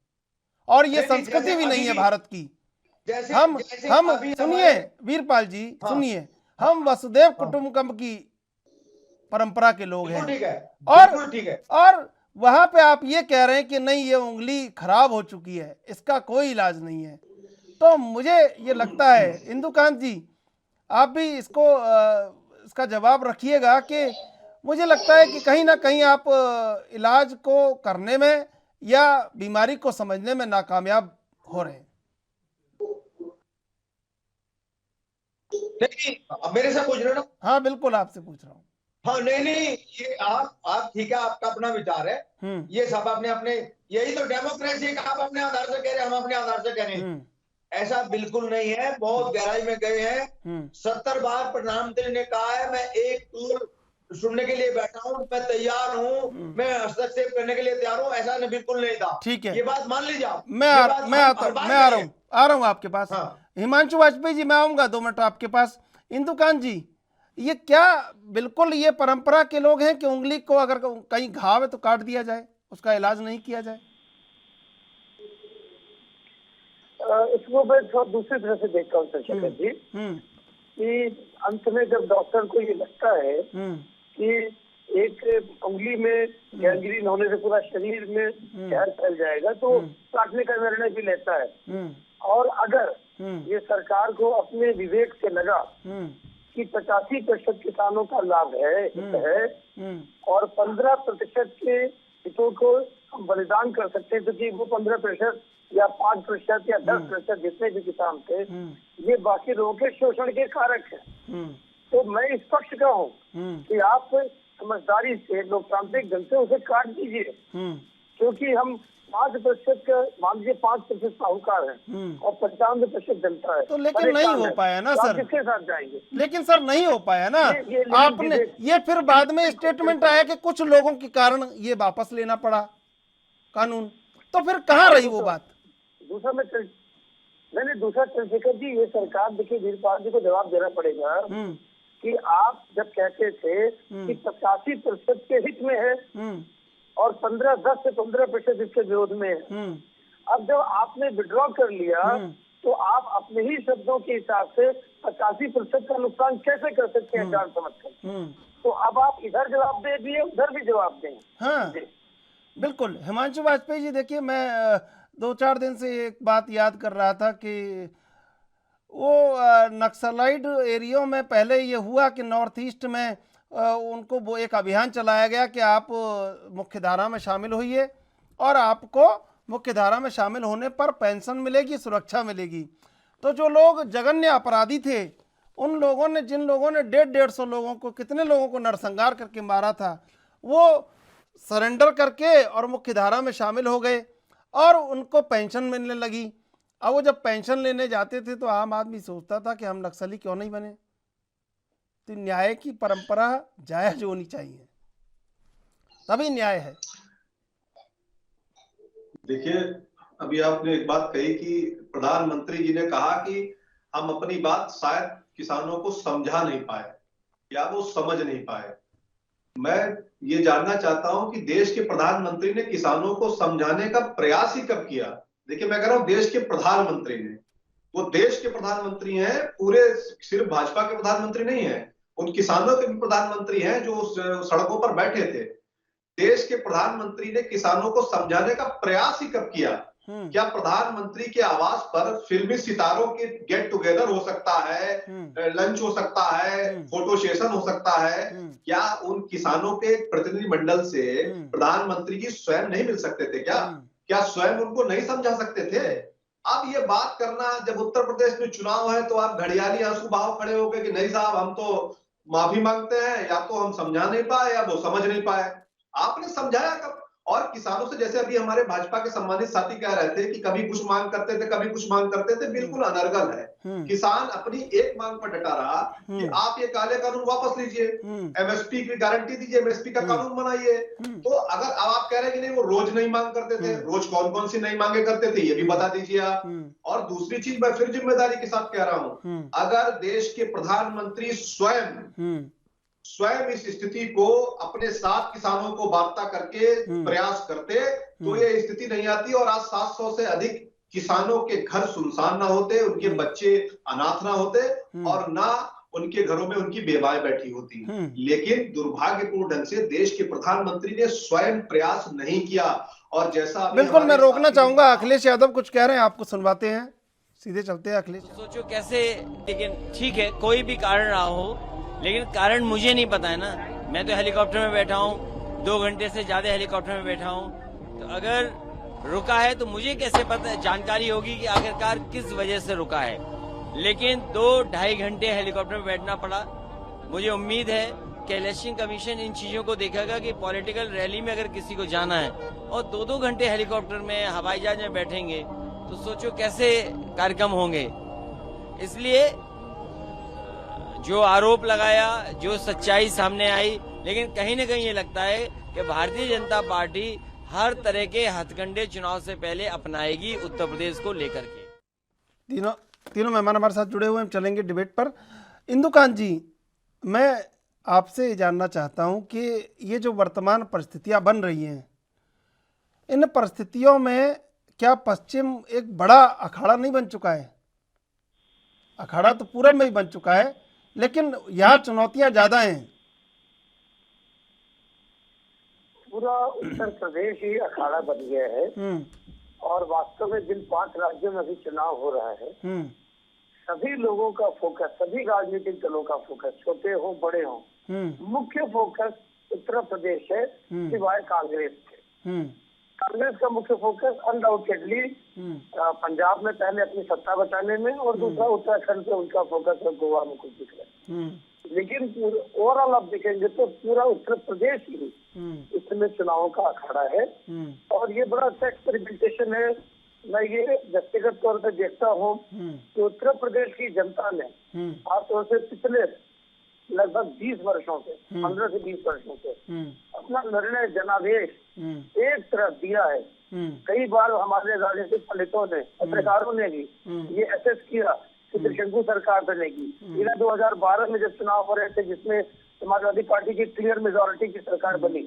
और ये संस्कृति भी नहीं है भारत की। हम सुनिए वीरपाल जी, सुनिए, हम वसुदेव कुटुंबकम की परंपरा के लोग हैं, ठीक है, ठीक है। और वहां पे आप ये कह रहे हैं कि नहीं ये उंगली खराब हो चुकी है, इसका कोई इलाज नहीं है। तो मुझे ये लगता है इंदुकांत जी आप भी इसका जवाब रखिएगा कि मुझे लगता है कि कहीं ना कहीं आप इलाज को करने में या बीमारी को समझने में नाकामयाब हो रहे हैं। नहीं, अब मेरे से पूछ रहे हो ना? हाँ बिल्कुल आपसे पूछ रहा हूँ। हाँ नहीं, ये आप ठीक है, आपका अपना विचार है, ये सब अपने यही तो डेमोक्रेसी का आप अपने आधार से कह रहे हैं, हम अपने आधार से कह रहे हैं, ऐसा बिल्कुल नहीं है। बहुत गहराई में गए हैं, 70 बार प्रधानमंत्री ने कहा है मैं एक टूर सुनने के लिए बैठा हूँ, मैं तैयार हूँ, मैं हस्तक्षेप करने के लिए तैयार हूँ, ऐसा बिल्कुल नहीं था। ठीक है, ये बात मान लीजिए आप। मैं आ रहा हूँ आपके पास। हिमांशु वाजपेयी जी मैं आऊंगा 2 मिनट आपके पास। इंदुकांत जी ये क्या बिल्कुल ये परंपरा के लोग हैं कि उंगली को अगर कहीं घाव है तो काट दिया जाए, उसका इलाज नहीं किया जाए? इसको मैं थोड़ा दूसरी तरह से देखता हूँ चंद्रशेखर जी, कि अंत में जब डॉक्टर को ये लगता है कि एक उंगली में गैंग्रीन होने से पूरा शरीर में जहर फैल जाएगा तो काटने का निर्णय भी लेता है। और अगर ये सरकार को अपने विवेक से लगा कि 85% किसानों का लाभ है और 15% के हितों को हम बलिदान कर सकते हैं, क्योंकि वो 15% या 5% या 10% जितने भी किसान थे ये बाकी लोगों के शोषण के कारक हैं। तो मैं इस पक्ष का हूँ कि आप समझदारी से लोकतांत्रिक ढंग से उसे काट दीजिए, क्योंकि हम 5% का मान लीजिए 5% साहूकार है और 95% जनता है। तो लेकिन नहीं हो पाया ना सर, किसके साथ जाएंगे? लेकिन सर नहीं हो पाया ना। आपने ये फिर बाद में स्टेटमेंट आया कि कुछ लोगों के कारण ये वापस लेना पड़ा कानून, तो फिर कहाँ रही वो बात? दूसरा दूसरा चंद्रशेखर जी, ये सरकार देखिए वीरपाल जी को जवाब देना पड़ेगा कि आप जब कहते थे कि 85% के हित में है और 10 से 15% इसके विरोध में है, अब जब आपने विड्रॉ कर लिया तो आप अपने ही शब्दों के हिसाब से 85% का नुकसान कैसे कर सकते हैं जान समझ कर? तो अब आप इधर जवाब दे दिए, उधर भी जवाब दें। हाँ बिल्कुल। हिमांशु वाजपेयी जी देखिए मैं 2-4 दिन से एक बात याद कर रहा था कि वो नक्सलाइट एरियो में पहले ये हुआ कि नॉर्थ ईस्ट में उनको वो एक अभियान चलाया गया कि आप मुख्य धारा में शामिल होइए और आपको मुख्य धारा में शामिल होने पर पेंशन मिलेगी, सुरक्षा मिलेगी। तो जो लोग जघन्य अपराधी थे उन लोगों ने, जिन लोगों ने 150 लोगों को, कितने लोगों को नरसंहार करके मारा था, वो सरेंडर करके और मुख्य धारा में शामिल हो गए और उनको पेंशन मिलने लगी। अब वो जब पेंशन लेने जाते थे तो आम आदमी सोचता था कि हम नक्सली क्यों नहीं बने। तो न्याय की परंपरा जायज होनी चाहिए, तभी न्याय है। देखिए अभी आपने एक बात कही कि प्रधानमंत्री जी ने कहा कि हम अपनी बात शायद किसानों को समझा नहीं पाए या वो समझ नहीं पाए। मैं ये जानना चाहता हूं कि देश के प्रधानमंत्री ने किसानों को समझाने का प्रयास ही कब किया? देखिए मैं कह रहा हूं देश के प्रधानमंत्री ने, वो देश के प्रधानमंत्री हैं, पूरे सिर्फ भाजपा के प्रधानमंत्री नहीं है, उन किसानों के भी प्रधानमंत्री हैं जो सड़कों पर बैठे थे। देश के प्रधानमंत्री ने किसानों को समझाने का प्रयास ही कब किया? क्या प्रधानमंत्री के आवास पर फिल्मी सितारों के गेट टुगेदर हो सकता है, लंच हो सकता है, फोटो सेशन हो सकता है? क्या उन किसानों के प्रतिनिधि मंडल से प्रधानमंत्री जी स्वयं नहीं मिल सकते थे क्या? क्या स्वयं उनको नहीं समझा सकते थे? अब ये बात करना, जब उत्तर प्रदेश में चुनाव है तो आप घड़ियाली आंसू बहाव खड़े हो गए कि नहीं साहब हम तो माफी मांगते हैं, या तो हम समझा नहीं पाए या वो समझ नहीं पाए। आपने समझाया कब? और किसानों से, जैसे अभी हमारे भाजपा के सम्मानित साथी कह रहे थे कि कभी कुछ मांग करते थे, कभी कुछ मांग करते थे, बिल्कुल अनर्गल है। किसान अपनी एक मांग पर डटा रहा कि आप ये काले कानून वापस लीजिए, एमएसपी की गारंटी दीजिए, एमएसपी का कानून बनाइए। तो अगर अब आप कह रहे हैं कि नहीं वो रोज नहीं मांग करते थे, रोज कौन कौन सी नहीं मांगे करते थे, ये भी बता दीजिए आप। और दूसरी चीज मैं फिर जिम्मेदारी के साथ कह रहा हूं, अगर देश के प्रधानमंत्री स्वयं इस स्थिति को अपने साथ किसानों को वार्ता करके प्रयास करते तो ये स्थिति नहीं आती, और आज 700 से अधिक किसानों के घर सुनसान ना होते, उनके बच्चे अनाथ ना होते, और ना उनके घरों में उनकी बेवाएं बैठी होती। लेकिन दुर्भाग्यपूर्ण ढंग से देश के प्रधानमंत्री ने स्वयं प्रयास नहीं किया। और जैसा बिल्कुल, मैं रोकना चाहूंगा, अखिलेश यादव कुछ कह रहे हैं, आपको सुनवाते हैं, सीधे चलते हैं अखिलेश। तो सोचो कैसे, लेकिन ठीक है, कोई भी कारण रहा हो, लेकिन कारण मुझे नहीं पता है ना। मैं तो हेलीकॉप्टर में बैठा हूँ, 2 घंटे से ज्यादा हेलीकॉप्टर में बैठा हूँ, तो अगर रुका है तो मुझे कैसे पता, जानकारी होगी कि आखिरकार किस वजह से रुका है। लेकिन 2-2.5 घंटे हेलीकॉप्टर में बैठना पड़ा। मुझे उम्मीद है कि इलेक्शन कमीशन इन चीजों को देखेगा कि पॉलिटिकल रैली में अगर किसी को जाना है और 2-2 घंटे हेलीकॉप्टर में, हवाई जहाज में बैठेंगे, तो सोचो कैसे कार्यक्रम होंगे। इसलिए जो आरोप लगाया, जो सच्चाई सामने आई, लेकिन कहीं न कहीं ये लगता है कि भारतीय जनता पार्टी हर तरह के हथकंडे चुनाव से पहले अपनाएगी उत्तर प्रदेश को लेकर के। तीनों मेहमान हमारे साथ जुड़े हुए हैं, चलेंगे डिबेट पर। इंदुकांत जी, मैं आपसे जानना चाहता हूं कि ये जो वर्तमान परिस्थितियां बन रही हैं, इन परिस्थितियों में क्या पश्चिम एक बड़ा अखाड़ा नहीं बन चुका है? अखाड़ा तो पूरब में ही बन चुका है, लेकिन यहाँ चुनौतियां ज्यादा हैं। पूरा उत्तर प्रदेश ही अखाड़ा बन गया है, और वास्तव में जिन 5 राज्यों में अभी चुनाव हो रहा है, सभी लोगों का फोकस, सभी राजनीतिक दलों का फोकस, छोटे हो बड़े हो, मुख्य फोकस उत्तर प्रदेश है, सिवाय कांग्रेस के। कांग्रेस का मुख्य फोकस अनडाउटेडली पंजाब में पहले अपनी सत्ता बचाने में, और दूसरा उत्तराखंड पे उनका फोकस है, गोवा में कुछ दिख रहा है। लेकिन ओवरऑल आप देखेंगे तो पूरा उत्तर प्रदेश ही इसमें चुनावों का अखाड़ा है, और ये बड़ा अच्छा एक्सपेरिमेंटेशन है। मैं ये व्यक्तिगत तौर पर देखता हूँ कि उत्तर प्रदेश की जनता ने खासतौर से पिछले लगभग 20 वर्षों से, 15 से 20 वर्षों से अपना निर्णय जनादेश एक तरफ दिया है। कई बार हमारे राजनीतिक पंडितों ने, पत्रकारों ने भी ये एसेस किया कि त्रिशंकु सरकार बनेगी। 2012 में जब चुनाव हो रहे थे, जिसमें समाजवादी पार्टी की क्लियर मेजोरिटी की सरकार बनी,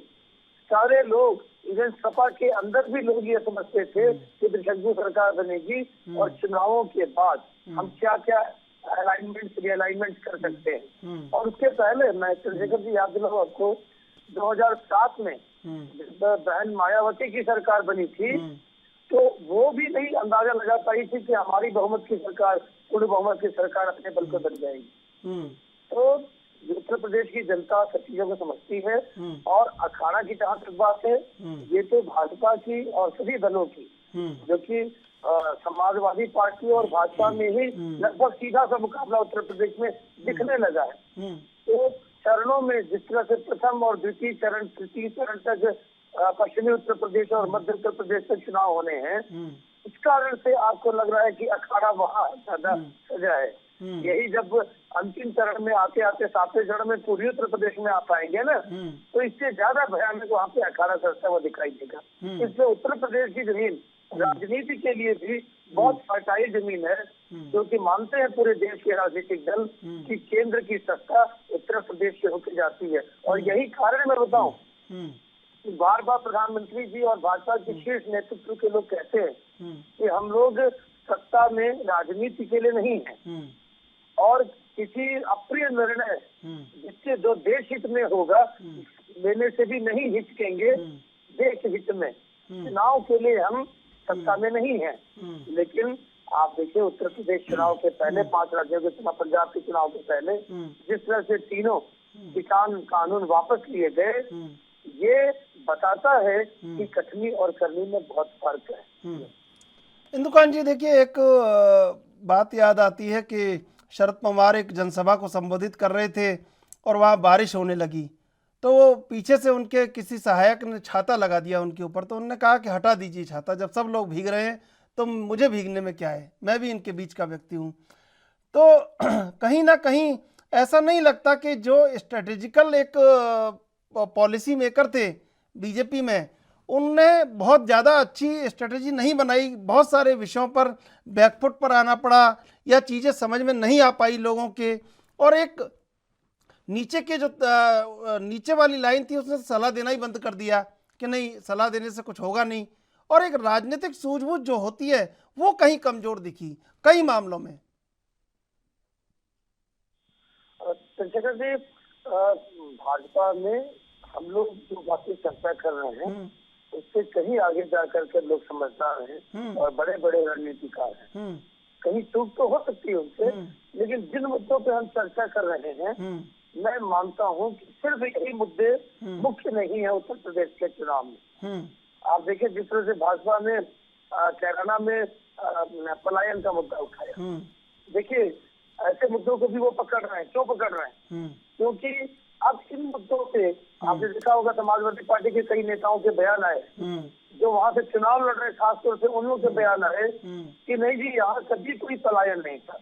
सारे लोग, इवन सपा के अंदर भी लोग ये समझते थे कि त्रिशंकु सरकार बनेगी, और चुनावों के बाद हम क्या क्या अलाइनमेंट, रिअलाइनमेंट कर सकते हैं। और उसके पहले मैं चंद्रशेखर जी याद दिलाऊं आपको, 2007 में बहन मायावती की सरकार बनी थी, तो वो भी नहीं अंदाजा लगा पाई थी कि हमारी बहुमत की सरकार, पूर्ण बहुमत की सरकार अपने बल पर बन जाएगी। तो उत्तर प्रदेश की जनता सब चीजों को समझती है, और अखाड़ा की जहाँ तक बात है, ये तो भाजपा की और सभी दलों की, जो कि समाजवादी पार्टी और भाजपा में ही लगभग सीधा सा मुकाबला उत्तर प्रदेश में दिखने लगा है। तो चरणों में जिस तरह से प्रथम और द्वितीय चरण, तृतीय चरण तक पश्चिमी उत्तर प्रदेश और मध्य उत्तर प्रदेश तक चुनाव होने हैं, इस कारण से आपको लग रहा है कि अखाड़ा वहाँ ज्यादा सजा है। यही जब अंतिम चरण में आते आते 7वें चरण में पूर्वी उत्तर प्रदेश में आ पाएंगे ना, तो इससे ज्यादा भयानक वहाँ पे अखाड़ा सजता हुआ दिखाई देगा। इसलिए उत्तर प्रदेश की जमीन राजनीति के लिए भी बहुत फर्टाइल जमीन है, क्योंकि मानते हैं पूरे देश के राजनीतिक दल कि केंद्र की सत्ता उत्तर प्रदेश से होकर जाती है। और यही कारण मैं बताऊं कि बार बार प्रधानमंत्री जी और भाजपा के शीर्ष नेतृत्व के लोग कहते हैं कि हम लोग सत्ता में राजनीति के लिए नहीं है, और किसी अप्रिय निर्णय जिससे जो देश हित में होगा लेने से भी नहीं हिचकेंगे। देश हित में चुनाव के लिए हम सत्ता में नहीं है, लेकिन आप देखिए उत्तर प्रदेश चुनाव के पहले 5 राज्यों के चुनाव, पंजाब के चुनाव के पहले जिस तरह से तीनों किसान कानून वापस लिए गए, ये बताता है कि कथनी और करनी में बहुत फर्क है। इंदुकान जी, देखिए एक बात याद आती है कि शरद पवार एक जनसभा को संबोधित कर रहे थे और वहाँ बारिश होने लगी, तो वो पीछे से उनके किसी सहायक ने छाता लगा दिया उनके ऊपर, तो उन्होंने कहा कि हटा दीजिए छाता, जब सब लोग भीग रहे हैं तो मुझे भीगने में क्या है, मैं भी इनके बीच का व्यक्ति हूँ। तो कहीं ना कहीं ऐसा नहीं लगता कि जो स्ट्रेटेजिकल एक पॉलिसी मेकर थे बीजेपी में, उनने बहुत ज़्यादा अच्छी स्ट्रेटजी नहीं बनाई, बहुत सारे विषयों पर बैकफुट पर आना पड़ा या चीज़ें समझ में नहीं आ पाई लोगों के, और एक नीचे के जो नीचे वाली लाइन थी उसने सलाह देना ही बंद कर दिया कि नहीं, सलाह देने से कुछ होगा नहीं, और एक राजनीतिक सूझबूझ जो होती है वो कहीं कमजोर दिखी कई मामलों में। चंद्रशेखर जी, भाजपा में हम लोग जो बातें चर्चा कर रहे हैं उससे कहीं आगे जाकर के लोग समझदार हैं और बड़े बड़े रणनीतिकार हैं। कहीं चूक तो हो सकती है उनसे, लेकिन जिन मुद्दों पे हम चर्चा कर रहे हैं, मैं मानता हूं कि सिर्फ यही मुद्दे मुख्य नहीं है उत्तर प्रदेश के चुनाव में। आप देखिए जिस तरह से भाजपा ने कैराना में पलायन का मुद्दा उठाया, देखिए ऐसे मुद्दों को भी वो पकड़ रहे हैं। क्यों पकड़ रहे हैं? क्योंकि अब इन मुद्दों पे आपने देखा होगा समाजवादी पार्टी के कई नेताओं के बयान आए जो वहां से चुनाव लड़ रहे, खासतौर से उन लोगों के बयान आए कि नहीं जी यहाँ कभी कोई पलायन नहीं था।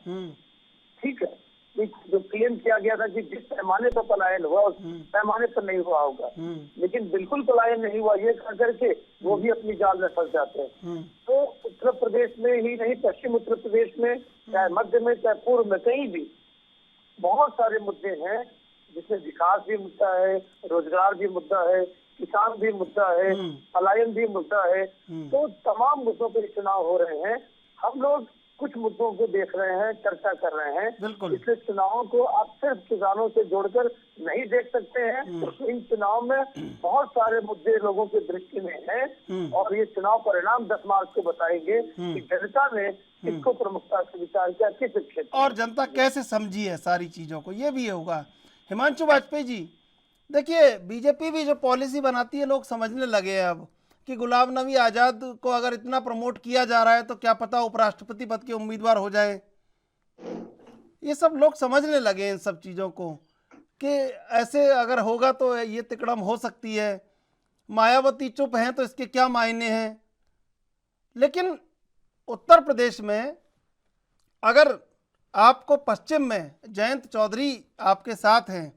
ठीक है, जो क्लेम किया गया था कि जिस पैमाने पर पलायन हुआ उस पैमाने पर नहीं हुआ होगा, लेकिन बिल्कुल पलायन नहीं हुआ ये कह करके वो भी अपनी जाल में फंस जाते हैं। तो उत्तर प्रदेश में ही नहीं, पश्चिम उत्तर प्रदेश में, चाहे मध्य में, चाहे पूर्व में, कहीं भी बहुत सारे मुद्दे हैं जिसमें विकास भी मुद्दा है, रोजगार भी मुद्दा है, किसान भी मुद्दा है, पलायन भी मुद्दा है। तो तमाम मुद्दों पर चुनाव हो रहे हैं। हम लोग कुछ मुद्दों को देख रहे हैं, चर्चा कर रहे हैं, इसलिए चुनावों को आप सिर्फ किसानों से जोड़कर नहीं देख सकते हैं। तो इन चुनाव में बहुत सारे मुद्दे लोगों की दृष्टि में हैं और ये चुनाव परिणाम 10 मार्च को बताएंगे कि जनता ने किसको प्रमुखता से विचार किया, किस क्षेत्र और जनता कैसे समझी है सारी चीजों को, ये भी होगा। हिमांशु वाजपेयी जी, देखिए बीजेपी भी जो पॉलिसी बनाती है लोग समझने लगे हैं अब कि गुलाम नबी आज़ाद को अगर इतना प्रमोट किया जा रहा है तो क्या पता उपराष्ट्रपति पद के उम्मीदवार हो जाए। ये सब लोग समझने लगे हैं इन सब चीज़ों को कि ऐसे अगर होगा तो ये तिकड़म हो सकती है। मायावती चुप हैं तो इसके क्या मायने हैं। लेकिन उत्तर प्रदेश में अगर आपको पश्चिम में जयंत चौधरी आपके साथ हैं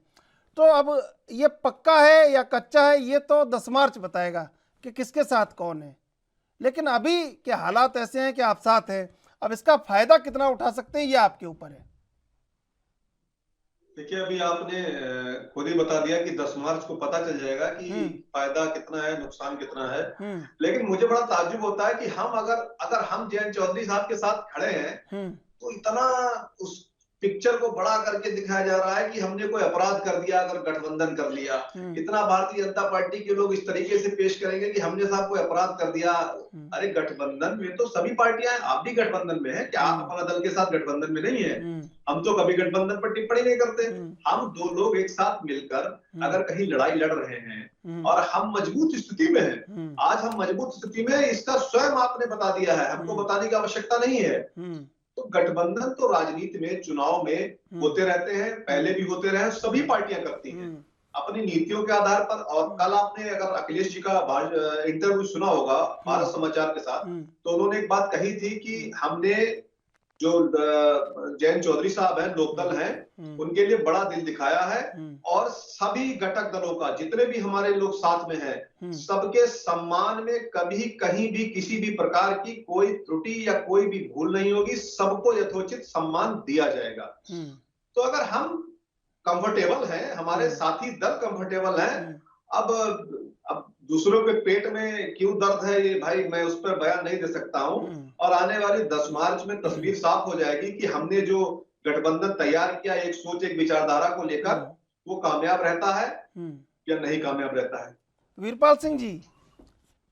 तो अब ये पक्का है या कच्चा है ये तो 10 मार्च बताएगा कि किसके साथ कौन है। लेकिन अभी के हालात ऐसे हैं कि आप साथ हैं, अब इसका फायदा कितना उठा सकते हैं ये आपके ऊपर है। देखिए अभी आपने खुद ही बता दिया कि 10 मार्च को पता चल जाएगा कि फायदा कितना है, नुकसान कितना है। लेकिन मुझे बड़ा ताज्जुब होता है कि हम अगर हम जयंत चौधरी साहब के साथ खड़े हैं तो इतना उस पिक्चर को बड़ा करके दिखाया जा रहा है कि हमने कोई अपराध कर दिया अगर गठबंधन कर लिया। इतना भारतीय जनता पार्टी के लोग इस तरीके से पेश करेंगे कि हमने साहब कोई अपराध कर दिया। अरे गठबंधन में तो सभी पार्टियां हैं, आप भी गठबंधन में हैं, क्या आप अपना दल के साथ गठबंधन में नहीं है? हम तो कभी गठबंधन पर टिप्पणी नहीं करते। हम 2 लोग एक साथ मिलकर अगर कहीं लड़ाई लड़ रहे हैं और हम मजबूत स्थिति में हैं, आज हम मजबूत स्थिति में, इसका स्वयं आपने बता दिया है, हमको बताने की आवश्यकता नहीं है। तो गठबंधन तो राजनीति में, चुनाव में होते रहते हैं, पहले भी होते रहे, सभी पार्टियां करती हैं अपनी नीतियों के आधार पर। और कल आपने अगर अखिलेश जी का इंटरव्यू सुना होगा भारत समाचार के साथ, तो उन्होंने एक बात कही थी कि हमने जो जयंत चौधरी साहब हैं, लोकदल हैं, उनके लिए बड़ा दिल दिखाया है और सभी घटक दलों का, जितने भी हमारे लोग साथ में हैं, सबके सम्मान में कभी कहीं भी किसी भी प्रकार की कोई त्रुटि या कोई भी भूल नहीं होगी, सबको यथोचित सम्मान दिया जाएगा। तो अगर हम कंफर्टेबल हैं, हमारे साथी दल कंफर्टेबल हैं, अब दूसरों के पेट में क्यों दर्द है ये भाई मैं उस पर बयान नहीं दे सकता हूं। और आने वाली 10 मार्च में तस्वीर साफ हो जाएगी कि हमने जो गठबंधन तैयार किया, एक सोच, एक विचारधारा को लेकर, वो कामयाब रहता है या नहीं कामयाब रहता है। वीरपाल सिंह जी,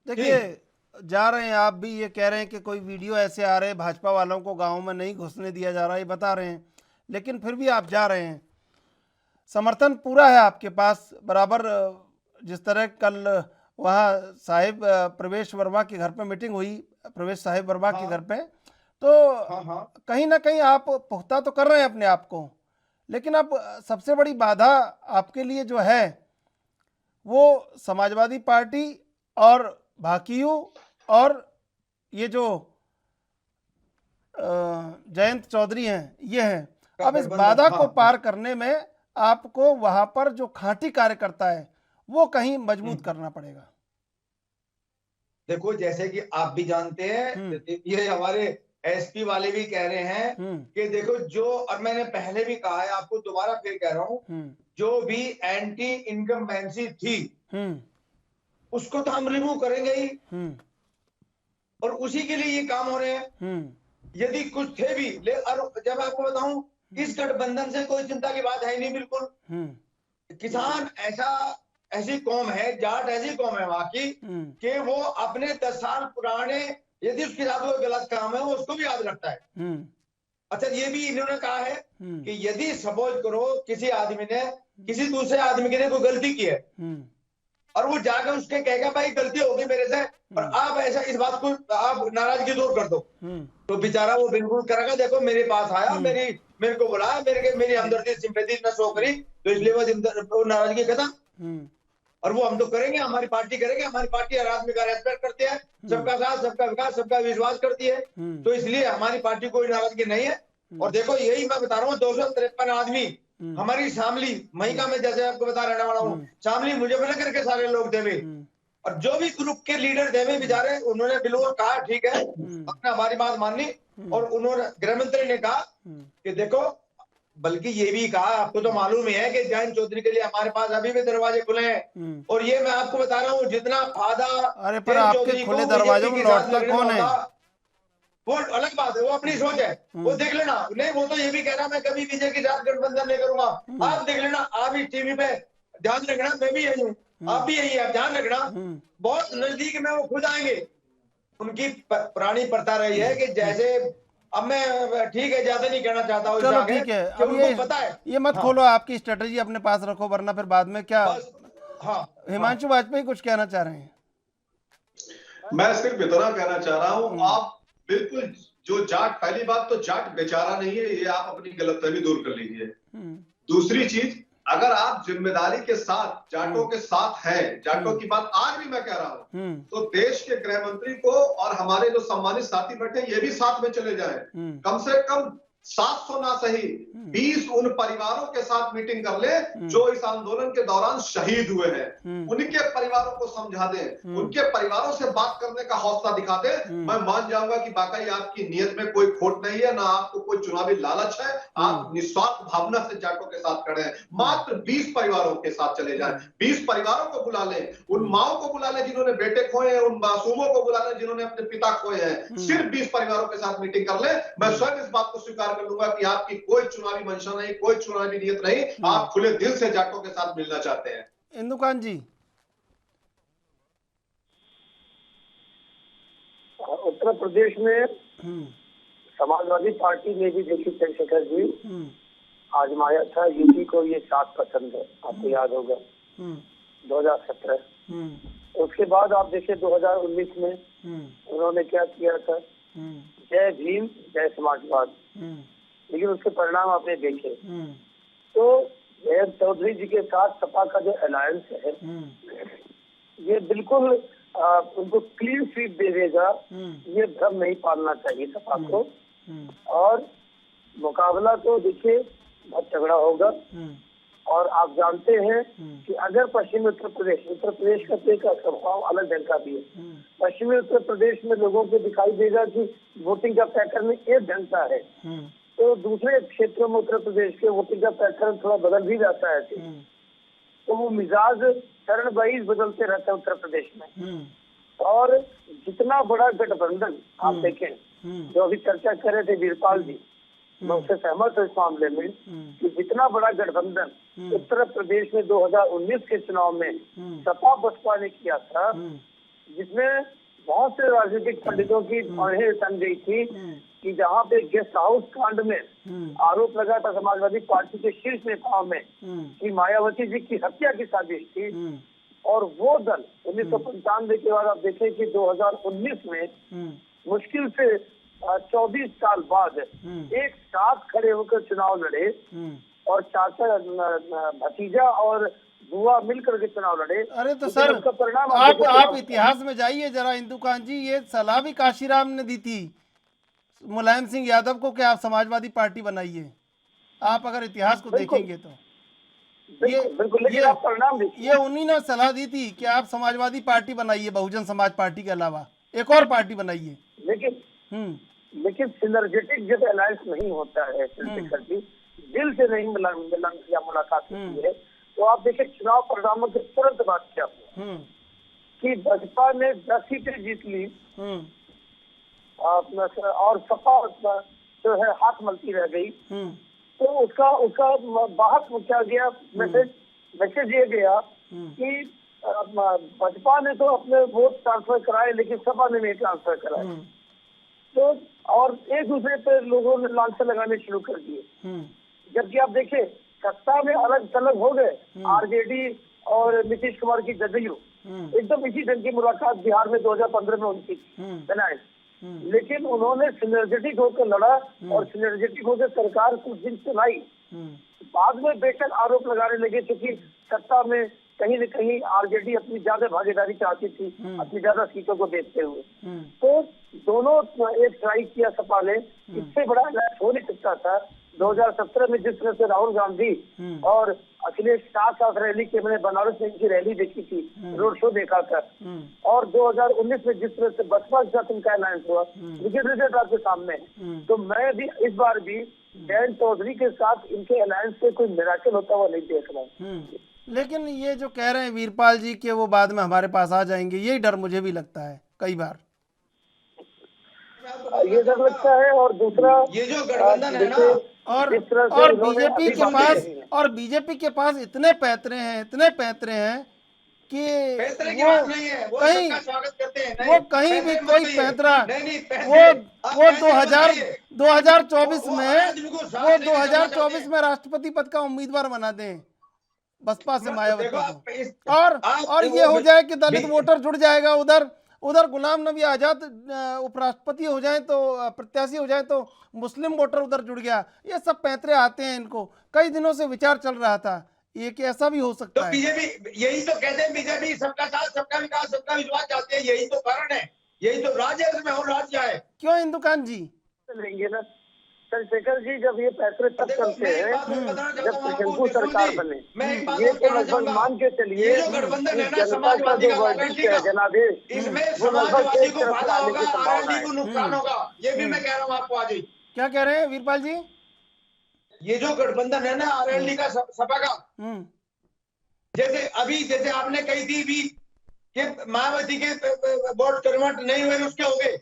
देखिए जा रहे हैं आप भी, ये कह रहे हैं कि कोई वीडियो ऐसे आ रहे हैं भाजपा वालों को गाँव में नहीं घुसने दिया जा रहा, ये बता रहे हैं, लेकिन फिर भी आप जा रहे हैं, समर्थन पूरा है आपके पास बराबर। जिस तरह कल वहाँ साहिब प्रवेश वर्मा के घर पे मीटिंग हुई, प्रवेश साहिब वर्मा के घर पे, तो कहीं ना कहीं आप पुख्ता तो कर रहे हैं अपने आप को, लेकिन अब सबसे बड़ी बाधा आपके लिए जो है वो समाजवादी पार्टी और भाकियू और ये जो जयंत चौधरी हैं, ये हैं। अब इस बाधा को पार करने में आपको वहां पर जो खांटी कार्यकर्ता है वो कहीं मजबूत करना पड़ेगा। देखो, जैसे कि आप भी जानते हैं, ये हमारे एसपी वाले भी कह रहे हैं कि देखो जो, और मैंने पहले भी कहा है, आपको दोबारा फिर कह रहा हूं, जो भी एंटी इनकम्बेंसी थी उसको तो हम रिमूव करेंगे ही, और उसी के लिए ये काम हो रहे हैं। यदि कुछ थे भी और जब आपको बताऊं, इस गठबंधन से कोई चिंता की बात है नहीं बिल्कुल। किसान ऐसी कौम है, जाट ऐसी कौम है वहां की कि वो अपने 10 साल पुराने, यदि उसके साथ कोई गलत काम है वो उसको भी याद रखता है। अच्छा, ये भी इन्होंने कहा है कि यदि सपोज करो किसी आदमी ने किसी दूसरे आदमी के लिए कोई गलती की है और वो जाकर उसके कहेगा भाई गलती हो गई मेरे से, और आप ऐसा इस बात को आप नाराजगी दूर कर दो, तो बेचारा वो बिल्कुल करेगा, देखो मेरे पास आया, मेरे को बुलाया, मेरी हमदर्दी सिंपैथी न शो करी, तो इसलिए वो नाराजगी खत्म। और वो हम तो करेंगे, हमारी पार्टी करेंगे, हमारी पार्टी हर आदमी का रेस्पेक्ट करती है, सबका साथ, सबका विकास, सबका विश्वास करती है, तो इसलिए हमारी पार्टी कोई नाराजगी नहीं है। और देखो यही मैं बता रहा हूँ, 253 आदमी हमारी शामली महिका में, जैसे आपको बता रहने वाला हूँ, शामली मुजफ्फरनगर के सारे लोग देवे, और जो भी ग्रुप के लीडर देवे बेचारे, उन्होंने बिल्कुल कहा ठीक है, अपने हमारी बात मानी, और उन्होंने गृह मंत्री ने कहा कि देखो, बल्कि ये भी कहा, आपको तो मालूम ही है कि जयंत चौधरी के लिए हमारे पास अभी भी दरवाजे खुले हैं, और ये मैं आपको बता रहा हूँ, जितना फायदा अरे पर आपके खुले दरवाजों में लौटता कौन है, वो अलग बात है, वो अपनी सोच है, वो देख लेना। नहीं, वो तो ये भी कह रहा मैं कभी बीजेपी के साथ गठबंधन नहीं करूंगा, आप देख लेना, आप इस टीवी पे ध्यान रखना, मैं भी यही हूँ, आप भी यही है, ध्यान रखना, बहुत नजदीक में वो खुद आएंगे। उनकी पुरानी प्रथा रही है कि जैसे, अब मैं ठीक है ज्यादा नहीं कहना चाहता हूँ, चलो ठीक है, अब ये पता है, ये मत खोलो, आपकी स्ट्रेटेजी अपने पास रखो, वरना फिर बाद में क्या। हिमांशु वाजपेयी कुछ कहना चाह रहे हैं? मैं सिर्फ इतना कहना चाह रहा हूँ, आप बिल्कुल जो जाट, पहली बात तो जाट बेचारा नहीं है, ये आप अपनी गलतफहमी दूर कर लीजिए। दूसरी चीज, अगर आप जिम्मेदारी के साथ जाटों के साथ हैं, जाटों की बात आज भी मैं कह रहा हूं, तो देश के गृह मंत्री को और हमारे जो सम्मानित साथी बैठे ये भी साथ में चले जाएं। कम से कम 700 ना सही 20 उन परिवारों के साथ मीटिंग कर ले जो इस आंदोलन के दौरान शहीद हुए हैं, उनके परिवारों को समझा दें, उनके परिवारों से बात करने का हौसला दिखा दें। मैं मान जाऊंगा कि वाकई आपकी नियत में कोई खोट नहीं है, ना आपको कोई चुनावी लालच है, आप निस्वार्थ भावना से जाटों के साथ खड़े हैं। मात्र 20 परिवारों के साथ चले जाएं, 20 परिवारों को बुला लें, उन माओ को बुला लें जिन्होंने बेटे खोए हैं, उन मासूमों को बुला लें जिन्होंने अपने पिता खोए हैं, सिर्फ 20 परिवारों के साथ मीटिंग कर ले। मैं स्वयं इस बात को स्वीकार कर लूंगा कि आपकी कोई चुनावी मंशा नहीं, कोई चुनावी नियत नहीं, आप खुले दिल से जाटों के साथ मिलना चाहते हैं। इंदुकांत जी, उत्तर प्रदेश में समाजवादी पार्टी ने भी देखिए चंद्रशेखर जी आजमाया था, यूपी को ये 7% है, आपको याद होगा 2017। उसके बाद आप देखिए 2019 में उन्होंने क्या किया था, जय भीम जय समाजवाद, लेकिन उसके परिणाम आपने देखे। तो जयंत चौधरी जी के साथ सपा का जो अलायंस है ये बिल्कुल उनको क्लीन स्वीप दे देगा, ये भ्रम नहीं पालना चाहिए सपा को। और मुकाबला तो देखिए बहुत तगड़ा होगा, और आप जानते हैं कि अगर पश्चिमी उत्तर प्रदेश का तो एक स्वभाव अलग ढंग का भी है, पश्चिमी उत्तर प्रदेश में लोगों को दिखाई देगा कि वोटिंग का पैटर्न एक ढंग का है, तो दूसरे क्षेत्रों में उत्तर प्रदेश के वोटिंग का पैटर्न थोड़ा बदल भी जाता है, तो वो मिजाज चरण वाइज बदलते रहते हैं उत्तर प्रदेश में। और जितना बड़ा गठबंधन आप देखें, जो अभी चर्चा कर रहे थे वीरपाल जी, मैं उससे सहमत हूँ इस मामले में कि जितना बड़ा गठबंधन उत्तर प्रदेश में 2019 के चुनाव में सपा बसपा ने किया था, जिसमें बहुत से राजनीतिक पंडितों की बाहें तन गई थी कि जहां पे गेस्ट हाउस कांड में आरोप लगा था समाजवादी पार्टी के शीर्ष नेताओं में कि मायावती जी की हत्या की साजिश थी। और वो दल 1995 के बाद आप देखें कि 2019 में मुश्किल से 24 साल बाद एक साथ खड़े होकर चुनाव लड़े और चाचा भतीजा और बुआ मिलकर के चुनाव लड़े। अरे तो सर उसका परिणाम आप इतिहास में जाइए जरा इंदुकान जी, ये सलाह भी काशीराम ने दी थी मुलायम सिंह यादव को कि आप समाजवादी पार्टी बनाइए। आप अगर इतिहास को देखेंगे तो ये उन्हीं ने सलाह दी थी कि आप समाजवादी पार्टी बनाइए, बहुजन समाज पार्टी के अलावा एक और पार्टी बनाइए। लेकिन सिनर्जेटिक जब अलायंस नहीं होता है, दिल से नहीं मिलन या मुलाकात होती है, तो आप देखिए चुनाव परिणामों के तुरंत बाद क्या हुआ कि भाजपा ने 10 सीटें जीत ली और सपा जो है हाथ मलती रह गई। तो उसका बाहर क्या गया मैसेज ये गया कि भाजपा ने तो अपने वोट ट्रांसफर कराए लेकिन सपा ने नहीं ट्रांसफर कराए। तो और एक दूसरे पे लोगों ने लांछन लगाने शुरू कर दिए। जबकि आप देखें सत्ता में अलग थलग हो गए, आरजेडी और नीतीश कुमार की जदयू एकदम इसी ढंग की मुलाकात बिहार में 2015 में उनकी बनाए, लेकिन उन्होंने सिनर्जेटिक होकर लड़ा और सिनर्जेटिक होकर सरकार कुछ दिन चलाई। बाद में बेशक आरोप लगाने लगे क्योंकि सत्ता में कहीं न कहीं आरजेडी अपनी ज्यादा भागीदारी चाहती थी अपनी ज्यादा सीटों को देखते हुए। तो दोनों एक ट्राई किया सपा ने, इससे बड़ा अलर्ट हो नहीं सकता था। 2017 में जिस तरह से राहुल गांधी और अखिलेश साथ रैली के, मैंने बनारस में इनकी रैली देखी थी, रोड शो देखा था, और 2019 में जिस तरह से बसपा के साथ इनका अलायंस हुआ, विकेट रिजल्ट आपके सामने। तो मैं भी इस बार भी जयंत चौधरी के साथ इनके अलायंस से कोई मिराकल होता हुआ नहीं देख रहा हूँ। लेकिन ये जो कह रहे हैं वीरपाल जी कि वो बाद में हमारे पास आ जाएंगे, यही डर मुझे भी लगता है कई बार, ये डर लगता है। और दूसरा ये जो गठबंधन है ना, और बीजेपी के पास इतने पैतरे हैं कि वो कहीं भी कोई पैतरा वो 2024 में राष्ट्रपति पद का उम्मीदवार बना दें बसपा से मायावती को, और ये हो जाए कि दलित वोटर जुड़ जाएगा उधर गुलाम नबी आजाद उपराष्ट्रपति हो जाए तो प्रत्याशी हो जाए तो मुस्लिम वोटर उधर जुड़ गया। ये सब पैंतरे आते हैं इनको। कई दिनों से विचार चल रहा था ये कि ऐसा भी हो सकता है। बीजेपी यही तो कहते हैं, बीजेपी सबका साथ सबका विकास सबका विश्वास चाहते हैं, यही तो कारण है, यही तो राज है उसमें, और राज क्या है। क्यों इंदुकान जी लेंगे ना चंद्रशेखर जी, जब ये पैतरे तब चलते हैं जब शंकु सरकार बने। ये तो लगभग मान के चलिए जनता का जो वर्डिक्ट है जनादेश, वो लगभग एक तरफ आने की संभावना है। नुकसान होगा, ये भी मैं कह रहा हूँ आपको आज ही। क्या कह रहे हैं वीरपाल जी? ये जो गठबंधन है ना आरएलडी का सपा का, जैसे आपने कही थी भी कि मायावती के वोट कन्वर्ट नहीं हुए उसके हो गए,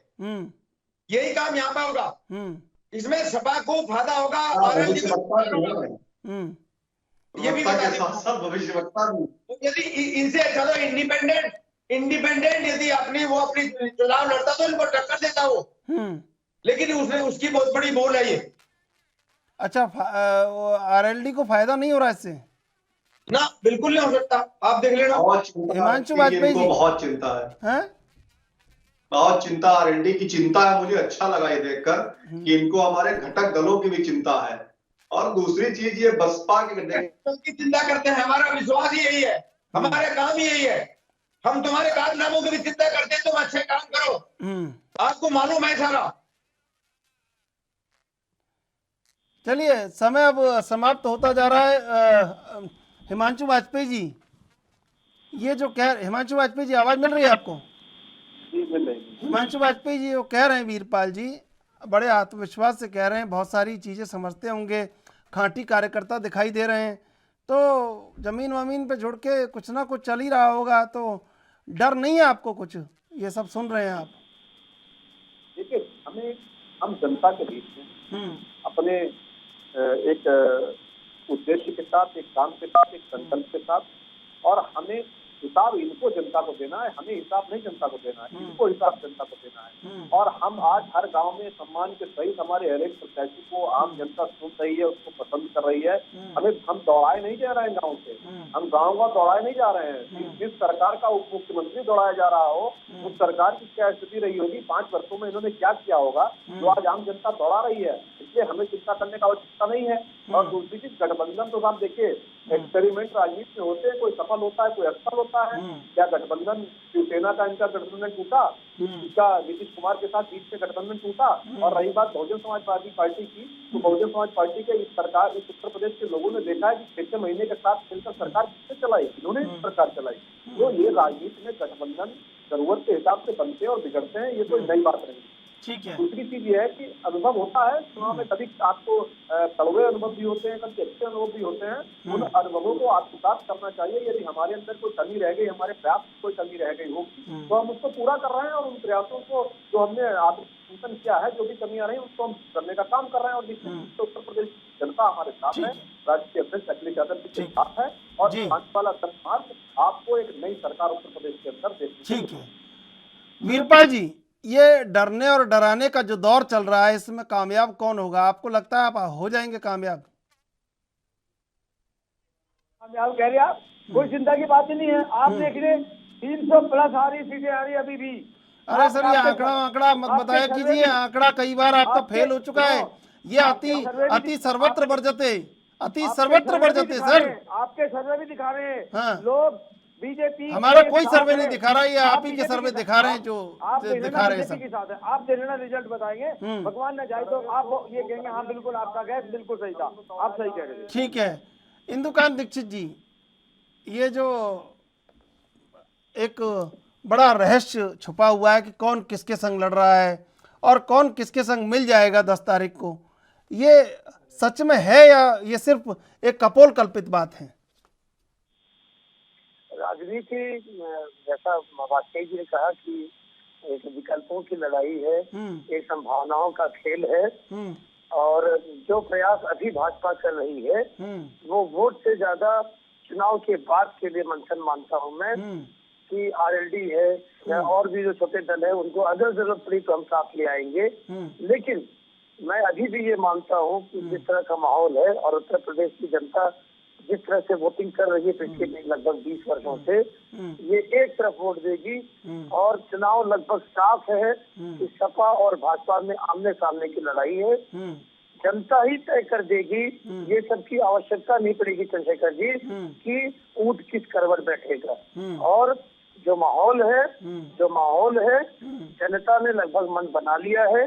यही काम यहाँ पे होगा। इसमें सपा को फायदा होगा, आरएलडी ये भी यदि इनसे चलो इंडिपेंडेंट यदि अपनी चुनाव लड़ता तो इनको टक्कर देता वो, लेकिन उसकी बहुत बड़ी बोल है ये। अच्छा, आरएलडी को फायदा नहीं हो रहा इससे? ना, बिल्कुल नहीं हो सकता। आप देख लेना। हिमांशु वाजपेयी जी बहुत चिंता है, बहुत चिंता, आरएलडी की चिंता है। मुझे अच्छा लगा ये देखकर कि इनको हमारे घटक दलों की भी चिंता है। और दूसरी चीज ये बसपा की चिंता करते हैं, हमारा विश्वास ही यही है, हमारे काम ही यही है। हम तुम्हारे कारनामों की भी चिंता करते हैं, तुम अच्छे काम करो, आपको मालूम है सारा। चलिए, समय अब समाप्त होता जा रहा है। हिमांशु वाजपेयी जी, ये जो हिमांशु वाजपेयी जी, आवाज मिल रही है आपको? हिमांशु वाजपेयी जी वो कह रहे हैं, वीरपाल जी बड़े आत्मविश्वास से कह रहे हैं, बहुत सारी चीज़ें समझते होंगे, खांटी कार्यकर्ता दिखाई दे रहे हैं, तो जमीन वमीन पे जुड़ के कुछ ना कुछ चल ही रहा होगा, तो डर नहीं है आपको कुछ? ये सब सुन रहे हैं आप? देखिए, हम जनता के बीच में अपने एक उद्देश्य के साथ, एक काम के साथ, एक संकल्प के साथ। और हमें हिसाब इनको जनता को देना है, हमें हिसाब नहीं जनता को देना है, इनको हिसाब जनता को देना है। और हम आज हर गांव में सम्मान के सहित हमारे हर एक प्रत्याशी को आम जनता सुन रही है, उसको पसंद कर रही है। हम दौड़ाए नहीं जा रहे हैं गाँव से, हम गाँव दौड़ाए नहीं जा रहे हैं। जिस सरकार का उप मुख्यमंत्री दौड़ाया जा रहा हो, उस सरकार की क्या स्थिति रही होगी, 5 वर्षों में इन्होंने क्या किया होगा जो आज आम जनता दौड़ा रही है। इसलिए हमें चिंता करने का आवश्यकता नहीं है। और दूसरी चीज, गठबंधन तो आप देखिए, एक्सपेरिमेंट राजनीति में होते हैं, कोई सफल होता है, कोई असफल होता है। क्या गठबंधन शिवसेना का इनका गठबंधन टूटा, इसका नीतीश कुमार के साथ बीच में गठबंधन टूटा। और रही बात बहुजन समाजवादी पार्टी की, तो बहुजन समाज पार्टी के इस सरकार, इस उत्तर प्रदेश के लोगों ने देखा है कि 6 महीने के साथ मिलकर सरकार किससे चलाई, इन्होंने सरकार चलाई। तो ये राजनीति में गठबंधन जरूरत के हिसाब से बनते हैं और बिगड़ते हैं, ये कोई नई बात नहीं। ठीक है। दूसरी चीज ये है कि अनुभव होता है चुनाव में, कभी आपको कड़वे अनुभव भी होते हैं, कभी अच्छे अनुभव भी होते हैं। उन अनुभवों को आत्मसात करना चाहिए। यदि हमारे अंदर कोई कमी रह गई, हमारे प्रयास में कोई कमी रह गई होगी, तो हम उसको पूरा कर रहे हैं। और उन प्रयासों को जो हमने आत्मचिंतन किया है, जो भी कमियां रही उसको हम करने का काम कर रहे हैं। और निश्चित रूप से उत्तर प्रदेश की जनता हमारे साथ है, राज्य के अध्यक्ष अखिलेश यादव जी के साथ है। और आने वाला 10 मार्च आपको एक नई सरकार उत्तर प्रदेश के अंदर देखने। ठीक है वीरपाल जी, ये डरने और डराने का जो दौर चल रहा है, इसमें कामयाब कौन होगा? आपको लगता है आप हो जाएंगे कामयाब? कामयाब कह रहे आप, कोई चिंता की बात ही नहीं है। आप देख रहे 300 प्लस आ रही सीटें आ रही अभी भी। अरे सर, ये आंकड़ा मत बताया कीजिए, आंकड़ा कई बार आपका फेल हो चुका है। ये अति सर्वत्र वर्जते, अति सर्वत्र वर्जते सर। आपके सर्वे भी दिखा रहे हैं। हाँ। लोग बीजेपी, हमारा कोई सर्वे नहीं दिखा रहा है, ये आप ही के सर्वे दिखा रहे हैं जो दिखा रहे हैं सब। आप देना रिजल्ट बताएंगे, भगवान न जाए तो आप ये कहेंगे हाँ बिल्कुल आपका गैस बिल्कुल सही था, आप सही कह रहे थे। ठीक है इंदुकांत दीक्षित जी, ये जो एक बड़ा रहस्य छुपा हुआ है कि कौन किसके संग लड़ रहा है और कौन किसके संग मिल जाएगा 10 तारीख को, ये सच में है या ये सिर्फ एक कपोल कल्पित बात है? राजनीति, जैसा वाजपेयी जी ने कहा कि एक विकल्पों की लड़ाई है, एक संभावनाओं का खेल है। और जो प्रयास अभी भाजपा कर रही है वो वोट से ज्यादा चुनाव के बाद के लिए मंथन मानता हूं मैं, कि आरएलडी है या और भी जो छोटे दल है उनको अगर जरूरत पड़ी तो हम साथ ले आएंगे। लेकिन मैं अभी भी ये मानता हूँ कि जिस तरह का माहौल है और उत्तर प्रदेश की जनता जिस तरह से वोटिंग कर रही है पिछले लगभग 20 वर्षों से, ये एक तरफ वोट देगी। और चुनाव लगभग साफ है कि सपा और भाजपा में आमने सामने की लड़ाई है। जनता ही तय कर देगी, ये सब की आवश्यकता नहीं पड़ेगी चंद्रशेखर जी कि ऊंट किस करवट बैठेगा। और जो माहौल है जनता ने लगभग मन बना लिया है।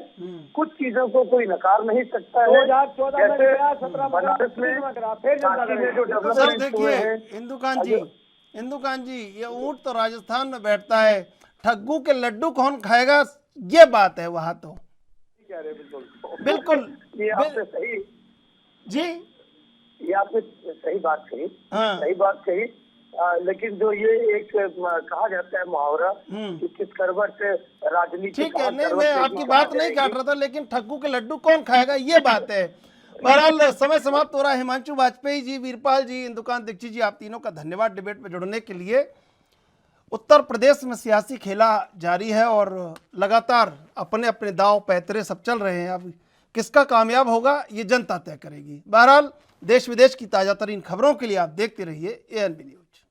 कुछ चीजों को कोई नकार नहीं सकता है। 2014 में गया, 17 बनारस में जो सर डेवलपमेंट देखिए इंदुकांत जी, ये ऊंट तो राजस्थान में बैठता है, ठग्गू के लड्डू कौन खाएगा, ये बात है वहां तो। बिल्कुल ये आपने सही जी, ये आपने सही बात कही, हाँ। सही बात कही। लेकिन जो ये एक कहा जाता है मुहावरा कि किस करवट से राजनीति, ठीक है, नहीं मैं आपकी बात नहीं काट रहा था, लेकिन ठग्गू के लड्डू कौन खाएगा ये बात है। बहरहाल समय समाप्त हो रहा है। हिमांशु वाजपेयी जी, वीरपाल जी, इंदुकांत दीक्षित जी, आप तीनों का धन्यवाद डिबेट में जुड़ने के लिए। उत्तर प्रदेश में सियासी खेला जारी है और लगातार अपने अपने दाव पैतरे सब चल रहे हैं। अब किसका कामयाब होगा ये जनता तय करेगी। बहरहाल देश विदेश की ताज़ा तरीन खबरों के लिए आप देखते रहिए ANB न्यूज।